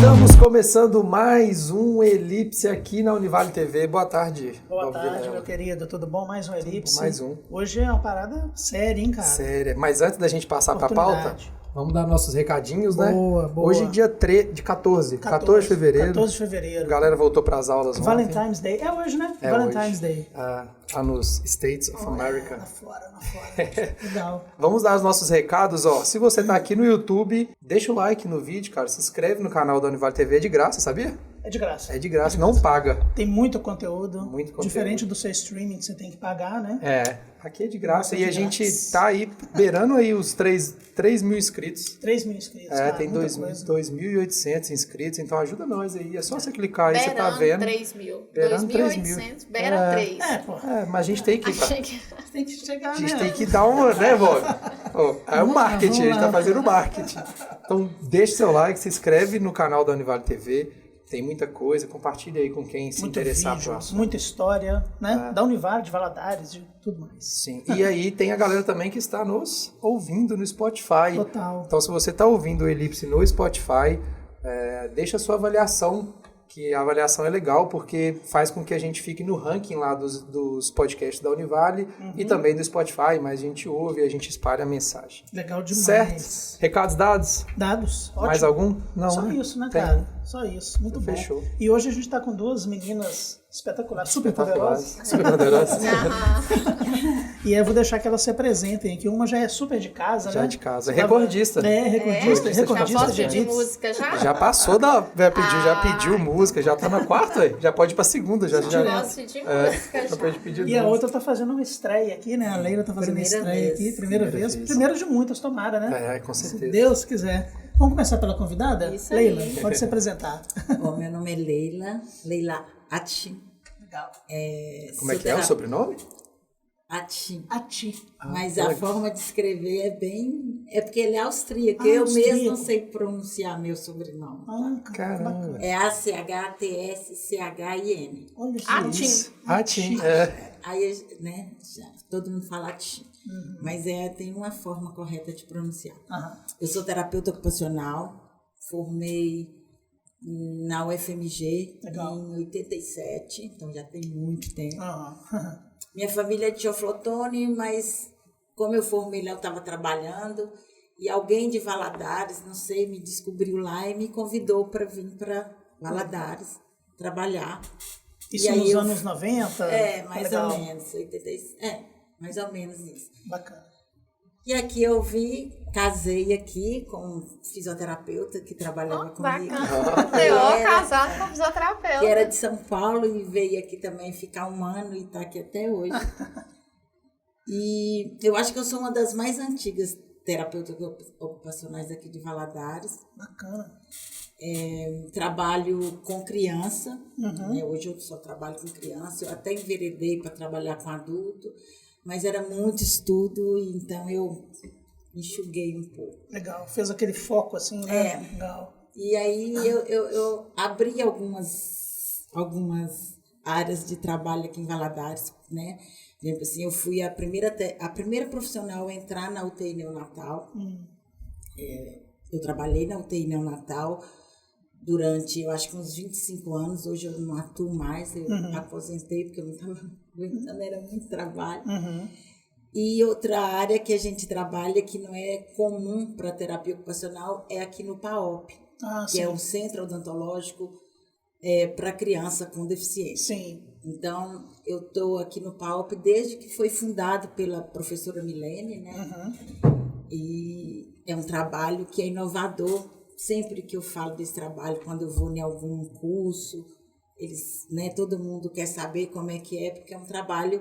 Estamos começando mais um Elipse aqui na Univale TV. Boa tarde. Boa tarde, meu querido. Tudo bom? Mais um Elipse. Mais um. Hoje é uma parada séria, hein, cara? Séria. Mas antes da gente passar para a pauta, vamos dar nossos recadinhos, né? Boa. Hoje dia 14 de fevereiro. 14 de fevereiro. A galera voltou para as aulas ontem. Valentine's Day. É hoje, né? É Valentine's hoje. Day. Lá nos States of America. Na fora. Legal. Vamos dar os nossos recados, ó. Se você tá aqui no YouTube, deixa o like no vídeo, cara. Se inscreve no canal da Univale TV, é de graça, sabia? É de graça. É de graça, não paga. Tem muito conteúdo. Muito conteúdo. Diferente do seu streaming que você tem que pagar, né? É, aqui é de graça. É E de a gente graça. tá aí beirando aí os 3 mil inscritos. 3 mil inscritos. É, cara, tem muita coisa. 2.800 inscritos, então ajuda nós aí. É só você clicar aí, você tá Beirando vendo. 3 mil. Beirando 3 mil. 2.800, beira 3. Pô. Mas a gente tem que... Achei que... Tem que chegar, A gente né? tem que dar uma, né, Bob? É o marketing, a gente tá vamos lá. fazendo o marketing. Então, deixe seu like, se inscreve no canal da Univale TV. Tem muita coisa, compartilha aí com quem se Muito interessar vídeo, pro assunto. muita história, né? Da Univale, de Valadares, de tudo mais. Sim. E aí tem a galera também que está nos ouvindo no Spotify. Total. Então, se você está ouvindo o Elipse no Spotify, deixa a sua avaliação, que a avaliação é legal, porque faz com que a gente fique no ranking lá dos podcasts da Univale e também do Spotify, mas a gente ouve e a gente espalha a mensagem. Legal demais. Certo? Recados dados? Dados. Ótimo. Mais algum? Não, Só né? isso, né, Tem. cara? Só isso. Muito bom. Fechou. E hoje a gente tá com duas meninas espetaculares, super poderosas. Super poderosas. E eu vou deixar que elas se apresentem aqui. Uma já é super de casa, Já né? de casa. Recordista. Recordista. Já Recordista posso de pedir hits. música já? Já passou já pediu música, já tá na quarta, ué. Já pode ir pra segunda. Já Posso pedir música já já. pode pedir E a música. outra tá fazendo uma estreia aqui, né? A Leila tá fazendo Primeira estreia vez. aqui. Primeira vez. Primeira de muitas, tomara, né? Com Se certeza. Deus quiser. Vamos começar pela convidada? Isso aí. Leila, pode se apresentar. Bom, meu nome é Leila Ati. Legal. Como é que é o sobrenome? Ati. A ti. Mas a forma de escrever é bem... É porque ele é austríaco. Ah, Eu austríaco. mesmo não sei pronunciar meu sobrenome. Caramba. É ACHTSCHIN. Olha Atim. Atim. Aí, né, todo mundo fala Ati. Mas tem uma forma correta de pronunciar. Aham. Eu sou terapeuta ocupacional. Formei na UFMG Legal. em 87. Então já tem muito tempo. Aham. Minha família é de Teoflotone, mas como eu formei lá, eu estava trabalhando e alguém de Valadares, não sei, me descobriu lá e me convidou para vir para Valadares trabalhar. Isso E aí nos eu- anos 90? Mais Legal. ou menos, 86, mais ou menos isso. Bacana. E aqui eu casei aqui com um fisioterapeuta que trabalhava comigo. Bacana. Ele Eu era- casado com fisioterapeuta. que era de São Paulo e veio aqui também ficar um ano e está aqui até hoje. E eu acho que eu sou uma das mais antigas terapeutas ocupacionais aqui de Valadares. Bacana. Trabalho com criança, né? Hoje eu só trabalho com criança. Eu até enveredei para trabalhar com adulto, mas era muito estudo, então eu enxuguei um pouco. Legal. Fez aquele foco assim, né? Legal. E aí eu abri algumas áreas de trabalho aqui em Valadares, né? Por exemplo, assim, eu fui a primeira profissional a entrar na UTI neonatal. Eu trabalhei na UTI neonatal durante, eu acho que uns 25 anos. Hoje eu não atuo mais, eu aposentei porque eu não estava aguentando, era muito trabalho. E outra área que a gente trabalha, que não é comum para terapia ocupacional, é aqui no PAOP, que Sim. é um centro odontológico para criança com deficiência. Sim. Então, eu estou aqui no PAOP desde que foi fundado pela professora Milene, né? E é um trabalho que é inovador. Sempre que eu falo desse trabalho, quando eu vou em algum curso, eles, né, todo mundo quer saber como é que é, porque é um trabalho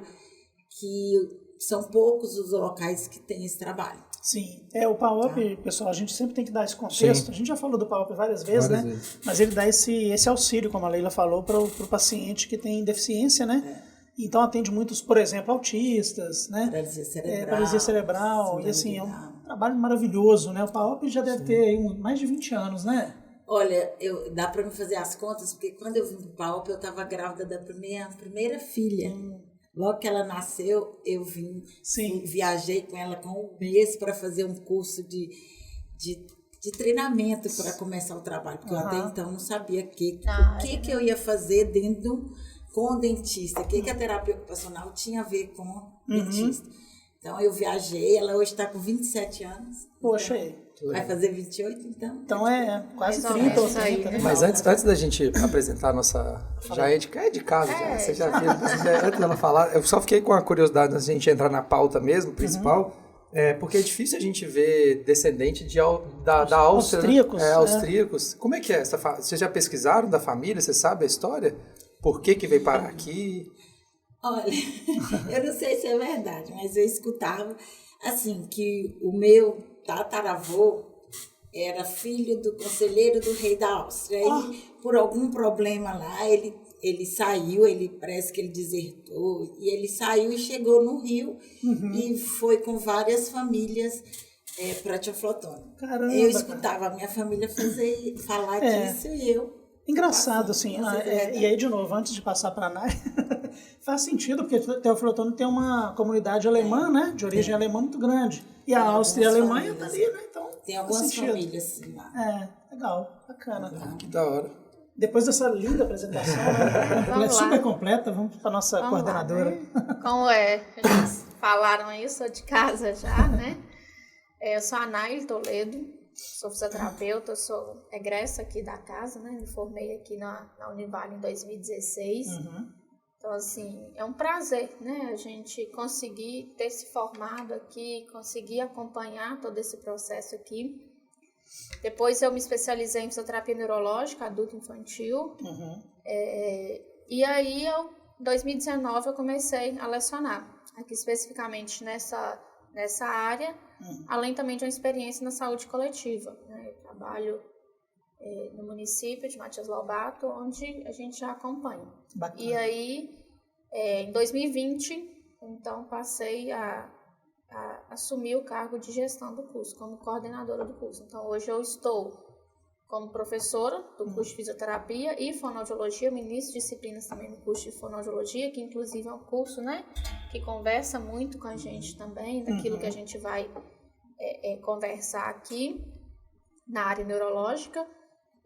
que são poucos os locais que têm esse trabalho. Sim. O PAOP, pessoal, a gente sempre tem que dar esse contexto. Sim. A gente já falou do PAOP várias vezes, Várias né? vezes. Mas ele dá esse auxílio, como a Leila falou, para o paciente que tem deficiência, né? Então atende muitos, por exemplo, autistas, né? Paralisia cerebral. Paralisia cerebral. E assim, é um trabalho maravilhoso, né? O PAOP já deve ter aí mais de 20 anos, né? Olha, dá para me fazer as contas, porque quando eu vim para o PAOP, eu estava grávida da primeira filha. Logo que ela nasceu, eu vim, Sim. viajei com ela com um mês para fazer um curso de de treinamento para começar o trabalho, porque eu até então não sabia o que eu ia fazer com o dentista, o que a terapia ocupacional tinha a ver com o dentista. Então, eu viajei, ela hoje está com 27 anos. Poxa aí. Vai fazer 28, então? Então é quase Mais ou 30 ou menos aí, 30, né? Mas antes da gente apresentar a nossa... Já é de casa, já. Você já viu. Antes dela falar, eu só fiquei com a curiosidade antes da gente entrar na pauta mesmo, principal, porque é difícil a gente ver descendente da Áustria. Austríacos. Né? Austríacos. Como é que é? Vocês já pesquisaram da família? Você sabe a história? Por que veio parar aqui? Olha, eu não sei se é verdade, mas eu escutava, assim, que o meu tataravô era filho do conselheiro do rei da Áustria. E por algum problema lá, ele saiu, parece que ele desertou, e ele saiu e chegou no Rio e foi com várias famílias para Teoflotone. Caramba! Eu escutava a minha família falar disso e eu... Engraçado, assim. E aí, de novo, antes de passar para a Nai, faz sentido, porque Teoflotone tem uma comunidade alemã, né? De origem alemã muito grande. E a Áustria e a Alemanha está ali, né? Então, tem algumas famílias, assim, lá. Legal, bacana. Que da hora. Depois dessa linda apresentação, super completa, vamos para a nossa coordenadora. Lá, né? Como eles falaram aí, eu sou de casa já, né? Eu sou a Nail Toledo, sou fisioterapeuta, sou egressa aqui da casa, né? Me formei aqui na Univale em 2016. Então, assim, é um prazer, né? A gente conseguir ter se formado aqui, conseguir acompanhar todo esse processo aqui. Depois eu me especializei em fisioterapia neurológica, adulto infantil. E aí, em 2019, eu comecei a lecionar, aqui especificamente nessa área, além também de uma experiência na saúde coletiva. Né? Eu trabalho no município de Matias Lobato, onde a gente já acompanha. Bacana. E aí, em 2020, então, passei a assumir o cargo de gestão do curso, como coordenadora do curso. Então, hoje eu estou como professora do curso de fisioterapia e fonoaudiologia, ministro disciplinas também no curso de fonoaudiologia, que inclusive é um curso, né, que conversa muito com a gente também, daquilo que a gente vai conversar aqui na área neurológica,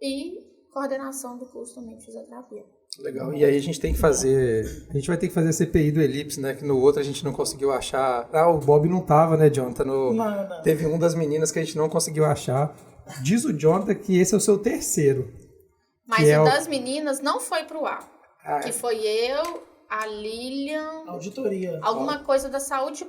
e coordenação do curso também de fisioterapia. Legal. E aí a gente vai ter que fazer a CPI do Elipse, né? Que no outro a gente não conseguiu achar. O Bob não tava, né, Jonathan? Não. Teve um das meninas que a gente não conseguiu achar. Diz o Jonathan que esse é o seu terceiro. Mas o das meninas não foi pro ar. Que foi eu, a Lilian... Auditoria. Alguma coisa da saúde...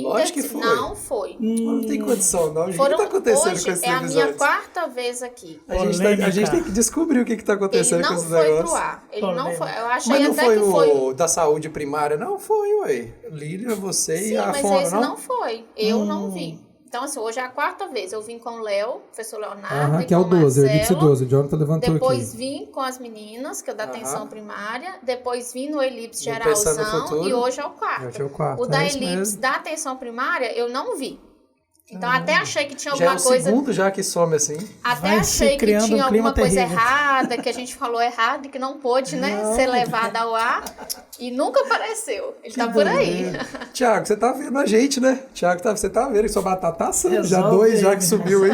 Lógico que foi. Não foi. Não tem condição, não. O que está acontecendo hoje com esses é a episódios? minha quarta vez aqui. A gente tem que descobrir o que está acontecendo com esses negócios. Ele não foi pro ar. Ele não foi. Eu achei Mas não até foi que foi. o da saúde primária? Não foi, ué. Lilian, você e a mas Fono, esse não foi. Eu não vi. Então, assim, hoje é a quarta vez. Eu vim com o Léo, professor Leonardo, que é o 12, o Elipse 12. O Jonathan levantou depois aqui. Vim com as meninas, que é da atenção primária. Depois vim no Elipse Pensando no geralzão. futuro. E hoje é o quarto. Hoje é o quarto. O da isso Elipse mesmo. da atenção primária, eu não vi. Então, até achei que tinha Já é alguma o coisa... segundo já que some assim. Até Vai se achei que criando tinha um clima alguma coisa terrível. errada, que a gente falou errado e que não pôde, né, ser levada ao ar. E nunca apareceu. Ele tá por aí. Tiago, você tá vendo a gente, né? Tiago, você tá vendo que sua batata tá assando. Já Resolve 2 já aí. que subiu, hein?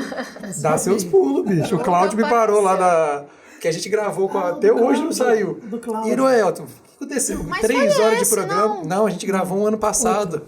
Dá seus pulos, bicho. O Cláudio me parou lá da... Que a gente gravou com até hoje não saiu. Do Cláudio. E no Elton, o que aconteceu? Mas 3 foi horas de esse, programa? Não, a gente gravou um ano passado.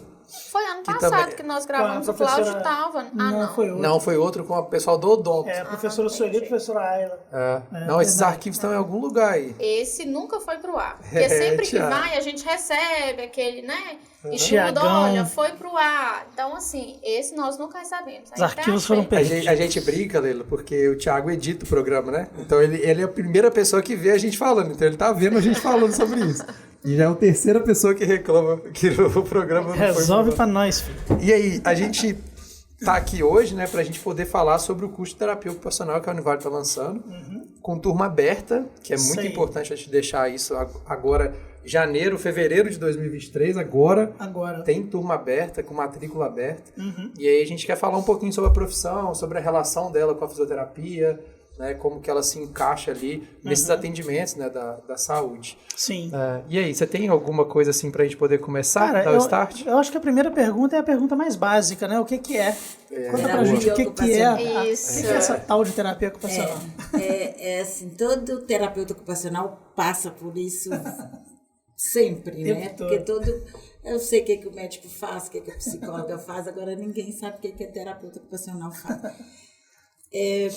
Foi ano Que passado também- que nós Com a gravamos, o professora- Cláudio tava. Não, foi outro. Não, foi outro com o pessoal do Odonto. A professora Sueli e a professora Ayla. Não, esses verdade. arquivos estão em algum lugar aí. Esse nunca foi pro ar. Porque sempre que Thiago. vai, a gente recebe aquele, né? Estudo, Tiagão. olha, foi pro ar. Então, assim, esse nós nunca recebemos. Os arquivos foram A perdidos. gente brinca, Leila, porque o Thiago edita o programa, né? Então ele é a primeira pessoa que vê a gente falando. Então ele tá vendo a gente falando sobre isso. E já é a terceira pessoa que reclama que o programa não foi. Resolve pra nós, filho. E aí, a gente tá aqui hoje, né, pra gente poder falar sobre o curso de terapia ocupacional que a Univale tá lançando, com turma aberta, que é muito Sei. importante a gente deixar isso agora, fevereiro de 2023, agora tem turma aberta, com matrícula aberta. E aí a gente quer falar um pouquinho sobre a profissão, sobre a relação dela com a fisioterapia, né, como que ela se encaixa ali nesses atendimentos, né, da saúde. Sim. E aí, você tem alguma coisa assim para a gente poder começar, Cara, dar o start? eu acho que a primeira pergunta é a pergunta mais básica, né? O que é? Conta pra gente o que é essa tal de terapia ocupacional. Assim, todo terapeuta ocupacional passa por isso sempre, né? Porque eu sei o que o médico faz, o que a psicóloga faz, agora ninguém sabe o que a terapeuta ocupacional faz.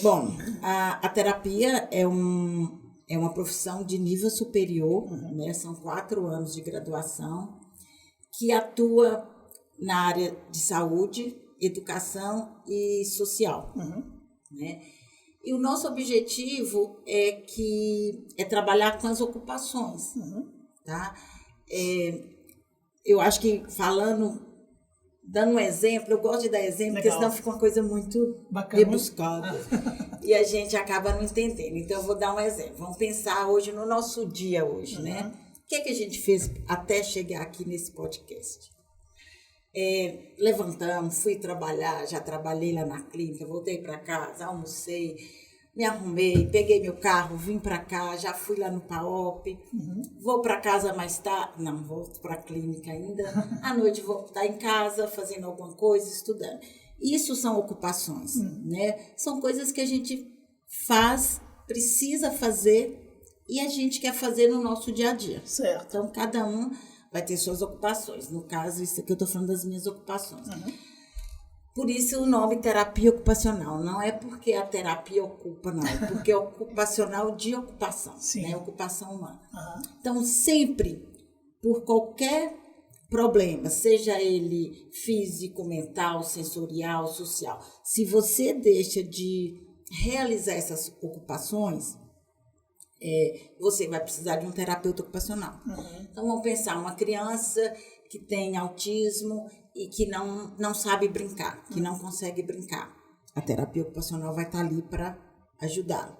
Bom, a terapia é uma profissão de nível superior, né? São 4 anos de graduação, que atua na área de saúde, educação e social, né? E o nosso objetivo é trabalhar com as ocupações, tá? Eu acho que dando um exemplo, eu gosto de dar exemplo, porque senão fica uma coisa muito rebuscada e a gente acaba não entendendo. Então, eu vou dar um exemplo. Vamos pensar hoje no nosso dia hoje, né? O que a gente fez até chegar aqui nesse podcast? Levantamos, fui trabalhar, já trabalhei lá na clínica, voltei para casa, almocei, me arrumei, peguei meu carro, vim para cá, já fui lá no PAOP, vou para casa mais tarde, não, vou para a clínica ainda, à noite vou estar em casa fazendo alguma coisa, estudando. Isso são ocupações, né? São coisas que a gente faz, precisa fazer e a gente quer fazer no nosso dia a dia. Certo. Então, cada um vai ter suas ocupações. No caso, isso aqui eu estou falando das minhas ocupações. Por isso o nome terapia ocupacional. Não é porque a terapia ocupa, não. É porque é ocupacional de ocupação. Né? Ocupação humana. Então, sempre, por qualquer problema, seja ele físico, mental, sensorial, social, se você deixa de realizar essas ocupações, você vai precisar de um terapeuta ocupacional. Então, vamos pensar, uma criança que tem autismo e que não sabe brincar, que não consegue brincar. A terapia ocupacional vai estar ali para ajudá-lo.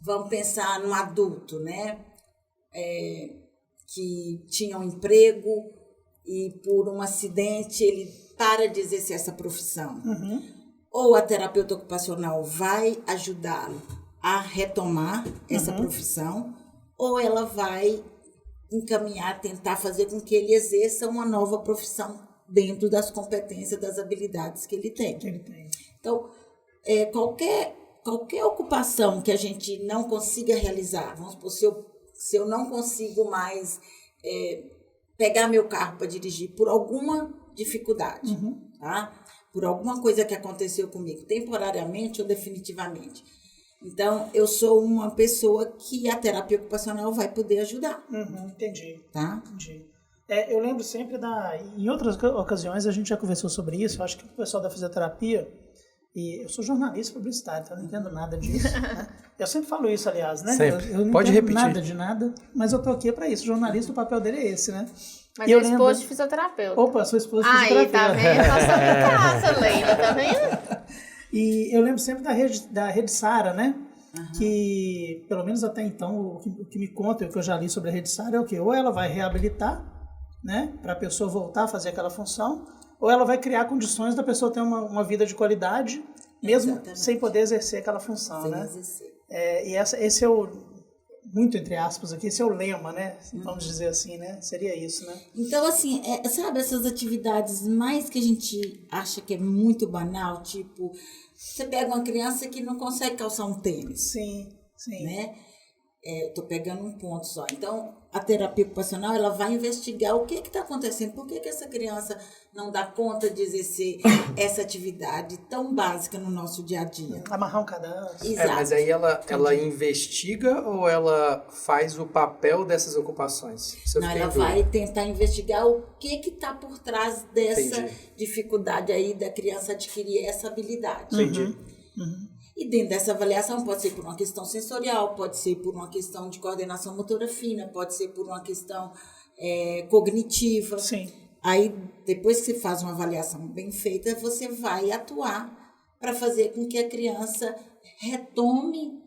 Vamos pensar num adulto, né? Que tinha um emprego e por um acidente ele para de exercer essa profissão. Ou a terapeuta ocupacional vai ajudá-lo a retomar essa profissão, ou ela vai encaminhar, tentar fazer com que ele exerça uma nova profissão dentro das competências, das habilidades que ele tem. Então, qualquer ocupação que a gente não consiga realizar, vamos supor, se eu não consigo mais pegar meu carro para dirigir por alguma dificuldade, tá? Por alguma coisa que aconteceu comigo, temporariamente ou definitivamente. Então, eu sou uma pessoa que a terapia ocupacional vai poder ajudar. Entendi. Tá? Entendi. Eu lembro sempre em outras ocasiões a gente já conversou sobre isso, eu acho que o pessoal da fisioterapia, e eu sou jornalista publicitário, então eu não entendo nada disso, né? Eu sempre falo isso, aliás, né? Eu não Pode entendo repetir. nada de nada, mas eu tô aqui para isso. O jornalista, o papel dele é esse, né? Mas é esposa de fisioterapeuta. Opa, sou esposa de Aí, fisioterapeuta. tá vendo? Nós somos de casa, Leila, tá vendo? E eu lembro sempre da Rede Sara, né? Que, pelo menos até então, o que me conta e o que eu já li sobre a Rede Sara é o quê? Ou ela vai reabilitar, né? Para a pessoa voltar a fazer aquela função, ou ela vai criar condições da pessoa ter uma vida de qualidade, mesmo sem poder exercer aquela função, né? E esse é muito entre aspas aqui, esse é o lema, né? Vamos dizer assim, né? Seria isso, né? Então, assim, sabe essas atividades mais que a gente acha que é muito banal, tipo, você pega uma criança que não consegue calçar um tênis. Sim. Né? Estou pegando um ponto só. Então, a terapia ocupacional, ela vai investigar o que está acontecendo, por que essa criança não dá conta de exercer essa atividade tão básica no nosso dia a dia. Amarrar um cadastro. Exato. Mas aí ela investiga ou ela faz o papel dessas ocupações? Não, ela vai tentar investigar o que está por trás dessa dificuldade aí da criança adquirir essa habilidade. Entendi. E dentro dessa avaliação pode ser por uma questão sensorial, pode ser por uma questão de coordenação motora fina, pode ser por uma questão cognitiva. Sim. Aí, depois que você faz uma avaliação bem feita, você vai atuar para fazer com que a criança retome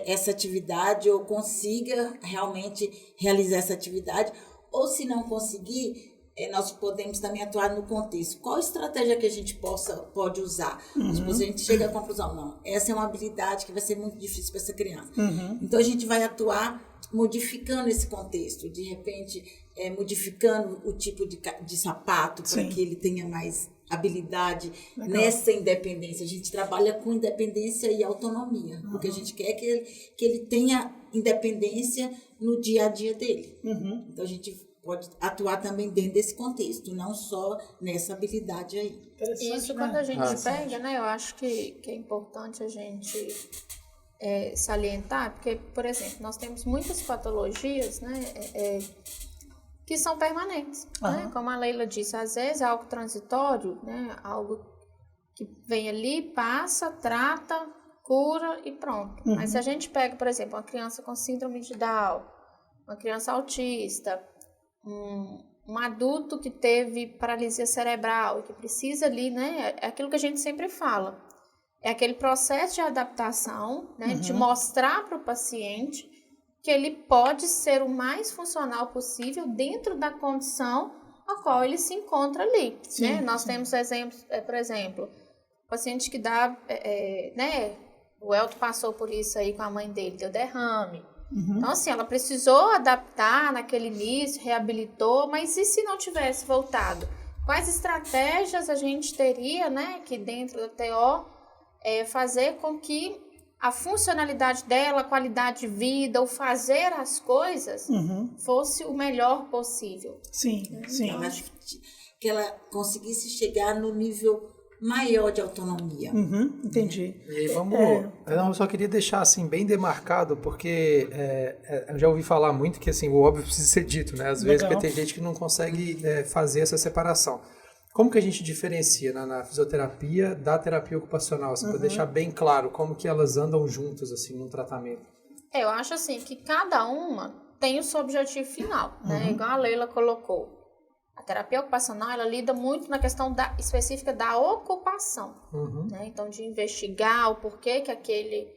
essa atividade ou consiga realmente realizar essa atividade. Ou, se não conseguir, nós podemos também atuar no contexto. Qual estratégia que a gente pode usar? Depois a gente chega à conclusão, não, essa é uma habilidade que vai ser muito difícil para essa criança. Então a gente vai atuar modificando esse contexto, de repente modificando o tipo de sapato para que ele tenha mais habilidade nessa independência. A gente trabalha com independência e autonomia, porque a gente quer que ele tenha independência no dia a dia dele. Então a gente pode atuar também dentro desse contexto, não só nessa habilidade aí. Isso, quando a gente pega, né, eu acho que é importante a gente salientar, porque, por exemplo, nós temos muitas patologias, né, que são permanentes, né? Como a Leila disse, às vezes é algo transitório, né? Algo que vem ali, passa, trata, cura e pronto. Mas se a gente pega, por exemplo, uma criança com síndrome de Down, uma criança autista, um adulto que teve paralisia cerebral e que precisa ali, né? É aquilo que a gente sempre fala. É aquele processo de adaptação, né? De mostrar para o paciente que ele pode ser o mais funcional possível dentro da condição a qual ele se encontra ali. Né? Nós temos exemplos, por exemplo, paciente que dá, né? O Elton passou por isso aí com a mãe dele, deu derrame. Então, assim, ela precisou adaptar naquele início, reabilitou, mas e se não tivesse voltado? Quais estratégias a gente teria, né, que dentro da TO, fazer com que a funcionalidade dela, a qualidade de vida, o fazer as coisas, fosse o melhor possível. Sim. Eu acho que ela conseguisse chegar no nível maior de autonomia. Entendi. E aí vamos... Eu só queria deixar assim bem demarcado, porque eu já ouvi falar muito que assim, o óbvio precisa ser dito, né? Às vezes porque tem gente que não consegue fazer essa separação. Como que a gente diferencia na fisioterapia da terapia ocupacional? Assim, para deixar bem claro como que elas andam juntas assim, num tratamento. Eu acho assim que cada uma tem o seu objetivo final, né? Igual a Leila colocou. A terapia ocupacional, ela lida muito na questão específica da ocupação, né? Então, de investigar o porquê que aquele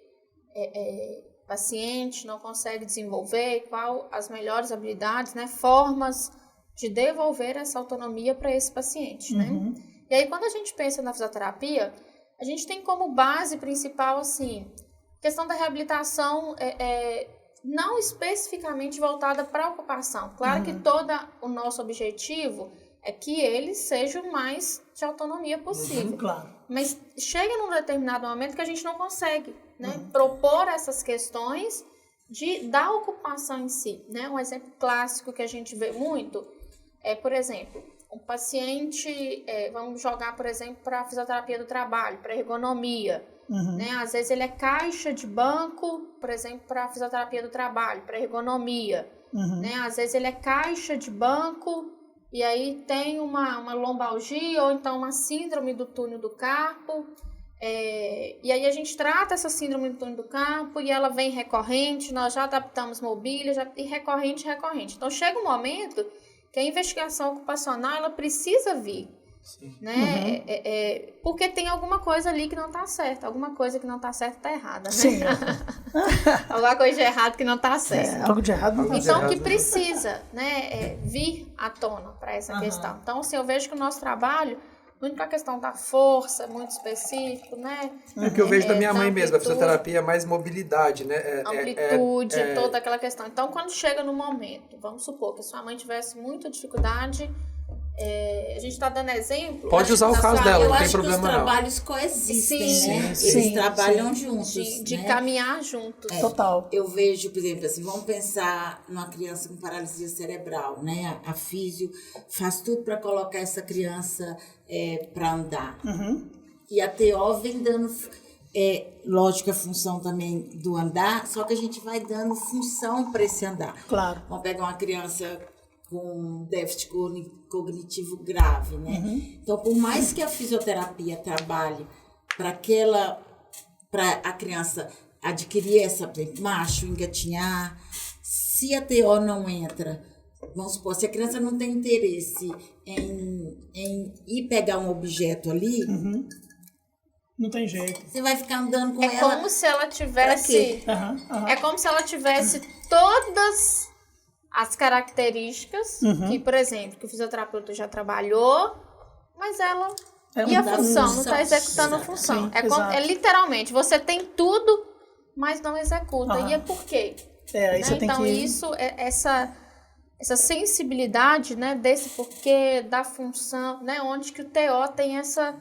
paciente não consegue desenvolver, qual as melhores habilidades, né? Formas de devolver essa autonomia para esse paciente, né? E aí, quando a gente pensa na fisioterapia, a gente tem como base principal, assim, questão da reabilitação não especificamente voltada para a ocupação. Claro que todo o nosso objetivo é que ele seja o mais de autonomia possível. Claro. Mas chega num determinado momento que a gente não consegue, né, propor essas questões da ocupação em si, né? Um exemplo clássico que a gente vê muito é, por exemplo, um paciente, vamos jogar, por exemplo, para a fisioterapia do trabalho, para ergonomia. Né? Às vezes ele é caixa de banco, por exemplo, para a fisioterapia do trabalho, para ergonomia. Né? Às vezes ele é caixa de banco e aí tem uma lombalgia ou então uma síndrome do túnel do carpo. E aí a gente trata essa síndrome do túnel do carpo e ela vem recorrente, nós já adaptamos mobília e recorrente. Então chega um momento que a investigação ocupacional ela precisa vir. Né? Porque tem alguma coisa ali que não está certa. Alguma coisa que não está certa está errada, né? Sim. Alguma coisa de errado que não está certa. Algo de errado não está certo. Então, que precisa, né, vir à tona para essa questão. Então, assim, eu vejo que o nosso trabalho, muito para a questão da força, muito específico, né? É o que eu vejo da minha mãe mesmo, a fisioterapia é mais mobilidade, né? Amplitude, toda aquela questão. Então, quando chega no momento, vamos supor que a sua mãe tivesse muita dificuldade... a gente está dando exemplo. Pode usar o caso dela, não tem problema não. Eu acho que os trabalhos coexistem, né? Eles trabalham juntos. De né? caminhar juntos. Total. Eu vejo, por exemplo, assim, vamos pensar numa criança com paralisia cerebral, né? A físio faz tudo para colocar essa criança para andar. E a TO vem dando... lógico, a função também do andar, só que a gente vai dando função para esse andar. Claro. Vamos pegar uma criança com déficit cognitivo grave, né? Então, por mais que a fisioterapia trabalhe para a criança adquirir essa, por exemplo, macho, engatinhar, se a TO não entra, vamos supor, se a criança não tem interesse em ir pegar um objeto ali, não tem jeito. você vai ficar andando com ela. É como se ela tivesse. É como se ela tivesse todas as características que, por exemplo, que o fisioterapeuta já trabalhou, mas ela e a função, não está executando a função. Sim, é literalmente, você tem tudo, mas não executa. E é por quê? Aí você tem então, que... isso, essa sensibilidade, né, desse porquê, da função, né, onde que o TO tem essa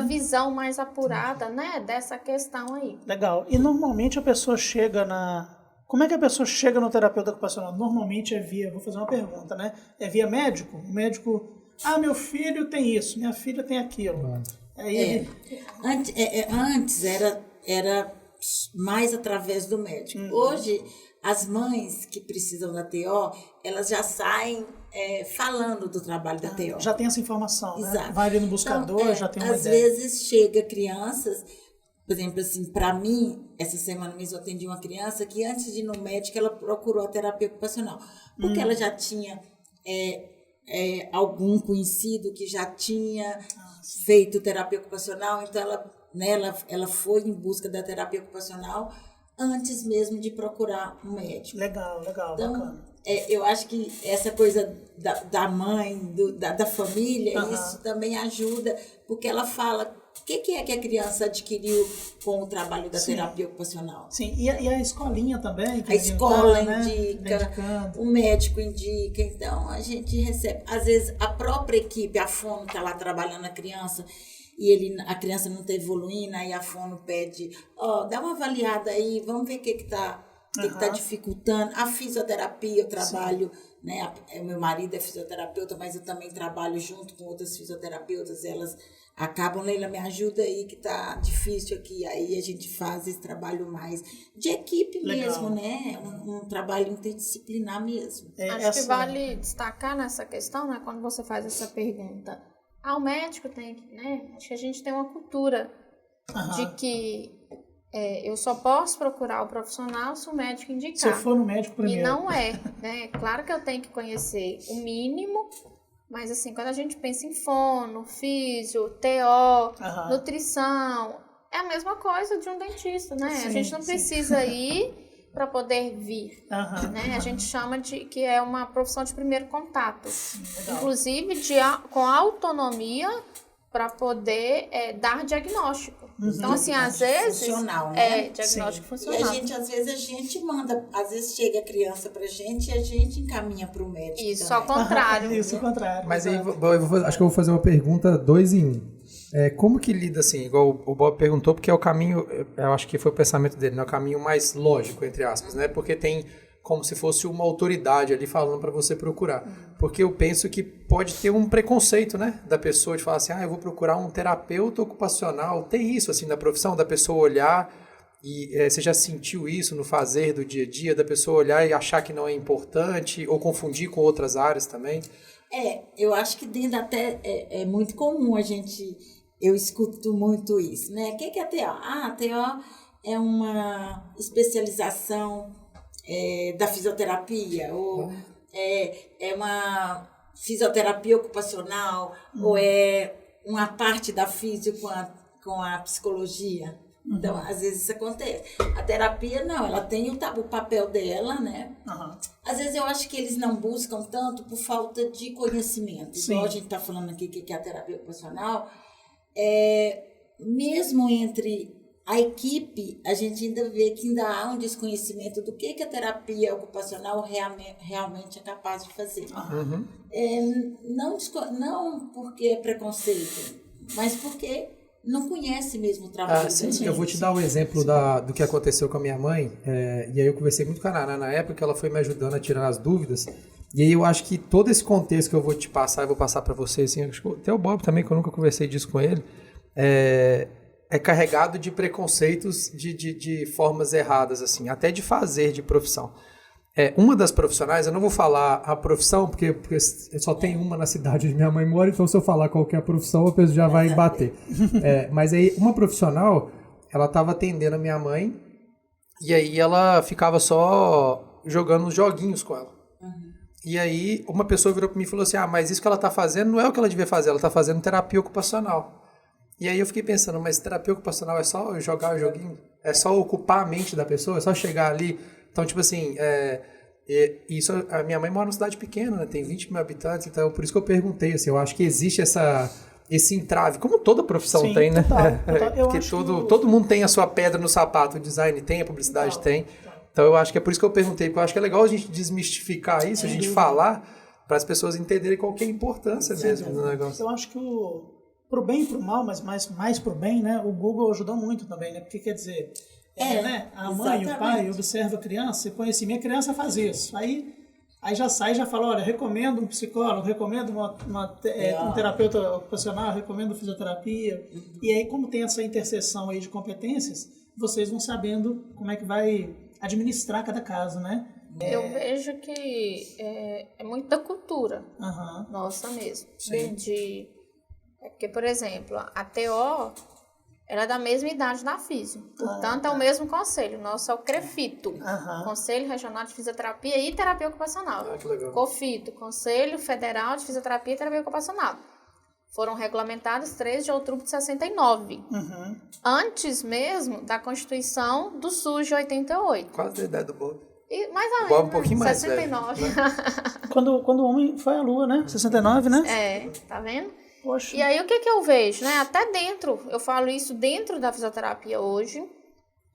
visão mais apurada, né, dessa questão aí. Legal. E normalmente a pessoa chega na... Como é que a pessoa chega no terapeuta ocupacional? Normalmente é via... Vou fazer uma pergunta, né? É via médico? O médico... meu filho tem isso, minha filha tem aquilo. Aí Antes era mais através do médico. Hoje, as mães que precisam da TO, elas já saem falando do trabalho da TO. Já tem essa informação, né? Exato. Vai ali no buscador, então, já tem uma às ideia. Às vezes chega crianças, por exemplo, assim, para mim, essa semana mesmo eu atendi uma criança que antes de ir no médico, ela procurou a terapia ocupacional. Porque ela já tinha algum conhecido que já tinha feito terapia ocupacional, então ela foi em busca da terapia ocupacional antes mesmo de procurar um médico. Legal, então, bacana. Eu acho que essa coisa da mãe, da família, isso também ajuda, porque ela fala o que é que a criança adquiriu com o trabalho da terapia ocupacional. Sim, e a escolinha também? Que a escola indica, né? O médico indica, então a gente recebe. Às vezes a própria equipe, a fono está lá trabalhando a criança, e a criança não está evoluindo, aí a fono pede, dá uma avaliada aí, vamos ver o que está dificultando. A fisioterapia, eu trabalho, né? O meu marido é fisioterapeuta, mas eu também trabalho junto com outras fisioterapeutas, elas acabam, Leila, me ajuda aí que tá difícil aqui, aí a gente faz esse trabalho mais de equipe mesmo, né? Um trabalho interdisciplinar mesmo. Acho que vale destacar nessa questão, né? Quando você faz essa pergunta, o médico tem que, né? Acho que a gente tem uma cultura de que eu só posso procurar o profissional se o médico indicar. Se eu for no médico primeiro. E não né? Claro que eu tenho que conhecer o mínimo, mas assim, quando a gente pensa em fono, físio, TO, nutrição, é a mesma coisa de um dentista, né? A gente não precisa ir para poder vir, né? A gente chama de que é uma profissão de primeiro contato. Inclusive com autonomia para poder dar diagnóstico. Então, assim, às vezes... Funcional, né? Diagnóstico funcional. E às vezes a gente manda, às vezes chega a criança pra gente e a gente encaminha pro médico. Isso, também. ao contrário. Isso, ao contrário. Mas aí, acho que eu vou fazer uma pergunta 2 em 1. Como que lida, assim, igual o Bob perguntou, porque é o caminho, eu acho que foi o pensamento dele, né? O caminho mais lógico, entre aspas, né? Porque tem como se fosse uma autoridade ali falando para você procurar. Porque eu penso que pode ter um preconceito, né, da pessoa de falar assim, eu vou procurar um terapeuta ocupacional. Tem isso, assim, da profissão, da pessoa olhar e você já sentiu isso no fazer do dia a dia, da pessoa olhar e achar que não é importante ou confundir com outras áreas também? Eu acho que dentro até é muito comum eu escuto muito isso, né? O que é a TO? A TO é uma especialização da fisioterapia, ou é uma fisioterapia ocupacional, ou é uma parte da físio com a psicologia. Então, às vezes isso acontece. A terapia, não, ela tem o papel dela, né? Às vezes eu acho que eles não buscam tanto por falta de conhecimento. Sim. Igual a gente está falando aqui que é a terapia ocupacional, mesmo entre a equipe, a gente ainda vê que ainda há um desconhecimento do que a terapia ocupacional realmente é capaz de fazer. Não porque é preconceito, mas porque não conhece mesmo o trabalho da gente. Eu vou te dar um exemplo do que aconteceu com a minha mãe, e aí eu conversei muito com a Naná na época, ela foi me ajudando a tirar as dúvidas, e aí eu acho que todo esse contexto que eu vou te passar, eu vou passar para vocês, assim, até o Bob também, que eu nunca conversei disso com ele, é carregado de preconceitos de formas erradas, assim, até de fazer de profissão. Uma das profissionais, eu não vou falar a profissão, porque só tem uma na cidade onde minha mãe mora, então se eu falar qual que é a profissão, a pessoa já vai bater. Mas aí, uma profissional, ela estava atendendo a minha mãe, e aí ela ficava só jogando uns joguinhos com ela. E aí, uma pessoa virou para mim e falou assim, mas isso que ela está fazendo não é o que ela devia fazer, ela está fazendo terapia ocupacional. E aí eu fiquei pensando, mas terapia ocupacional é só jogar o joguinho? É só ocupar a mente da pessoa? É só chegar ali? Então, tipo assim, E isso, a minha mãe mora numa cidade pequena, né? Tem 20 mil habitantes, então por isso que eu perguntei, assim, eu acho que existe esse entrave, como toda profissão Sim, tem, né? total. Eu Porque acho todo mundo tem a sua pedra no sapato, o design tem, a publicidade tem. Então eu acho que é por isso que eu perguntei, porque eu acho que é legal a gente desmistificar isso, a gente falar, para as pessoas entenderem qual que é a importância mesmo do negócio. Eu acho que pro bem e pro mal, mas mais pro bem, né? O Google ajudou muito também, né? Porque quer dizer, né? A mãe e o pai observam a criança e põe assim, minha criança faz isso. Aí já sai, já fala, olha, recomendo um psicólogo, recomendo um terapeuta ocupacional, recomendo fisioterapia. E aí, como tem essa interseção aí de competências, vocês vão sabendo como é que vai administrar cada caso, né? Eu vejo que é muito da cultura nossa mesmo. Porque, por exemplo, a TO, ela é da mesma idade da Físio. Portanto, é o mesmo conselho. Nosso é o CREFITO, Conselho Regional de Fisioterapia e Terapia Ocupacional. Que legal. COFITO, Conselho Federal de Fisioterapia e Terapia Ocupacional. Foram regulamentados 3 de outubro de 69. Antes mesmo da Constituição do SUS de 88. Quase a idade do Bob. E mais ou O Bob menos, um pouquinho mais 69. velho, Quando o homem foi à Lua, né? 69, né? Tá vendo? Poxa. E aí, o que eu vejo, né? Até dentro, eu falo isso dentro da fisioterapia hoje.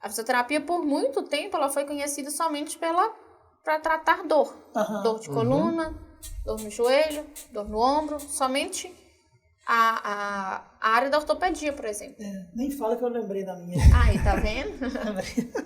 A fisioterapia, por muito tempo, ela foi conhecida somente para tratar dor. Dor de coluna, dor no joelho, dor no ombro. Somente a área da ortopedia, por exemplo. Nem fala que eu lembrei da minha. Aí, tá vendo?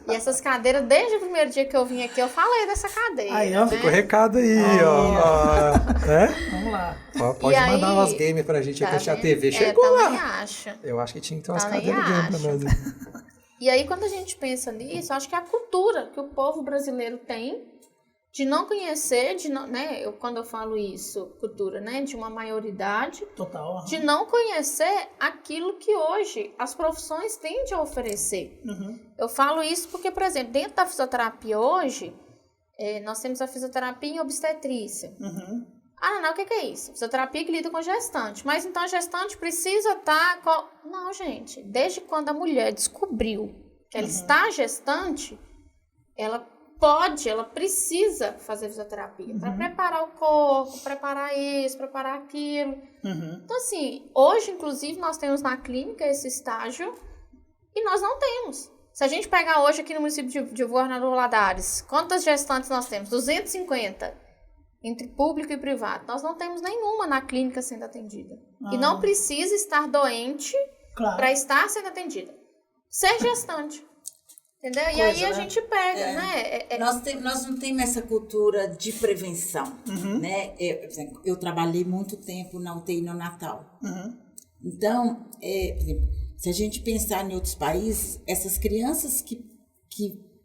E essas cadeiras, desde o primeiro dia que eu vim aqui, eu falei dessa cadeira. Aí, ó. né? Fica o recado aí, ó. Né? Vamos lá. Pode E mandar aí, umas games pra gente, tá que a vendo? TV chegou também lá. acho. Eu acho que tinha que ter umas Também cadeiras game pra acho. nós. E aí, quando a gente pensa nisso, acho que é a cultura que o povo brasileiro tem de não conhecer, né? Quando eu falo isso, cultura, né? De uma maioridade, Total. de não conhecer aquilo que hoje as profissões tendem a oferecer. Eu falo isso porque, por exemplo, dentro da fisioterapia hoje, nós temos a fisioterapia em obstetrícia. Não, o que é isso? Fisioterapia que lida com gestante. Mas então a gestante precisa estar... Não, gente. Desde quando a mulher descobriu que ela está gestante, ela precisa fazer fisioterapia para preparar o corpo, preparar isso, preparar aquilo. Então, assim, hoje, inclusive, nós temos na clínica esse estágio e nós não temos. Se a gente pegar hoje aqui no município de Governador Valadares, quantas gestantes nós temos? 250. Entre público e privado. Nós não temos nenhuma na clínica sendo atendida. E não precisa estar doente para estar sendo atendida. Ser gestante. Entendeu? E aí a gente pega, né? Nós não temos essa cultura de prevenção, né? Eu trabalhei muito tempo na UTI neonatal. Então, por exemplo, se a gente pensar em outros países, essas crianças que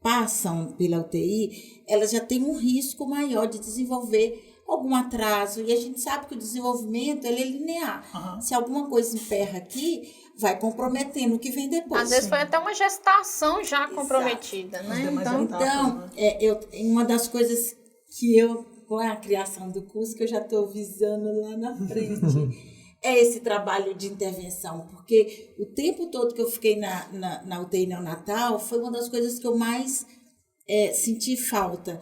passam pela UTI, elas já têm um risco maior de desenvolver algum atraso. E a gente sabe que o desenvolvimento ele é linear. Se alguma coisa emperra aqui, vai comprometendo o que vem depois. Às vezes foi até uma gestação já comprometida, né? Então, uma das coisas que com a criação do curso, que eu já estou visando lá na frente, é esse trabalho de intervenção, porque o tempo todo que eu fiquei na UTI neonatal foi uma das coisas que eu mais senti falta.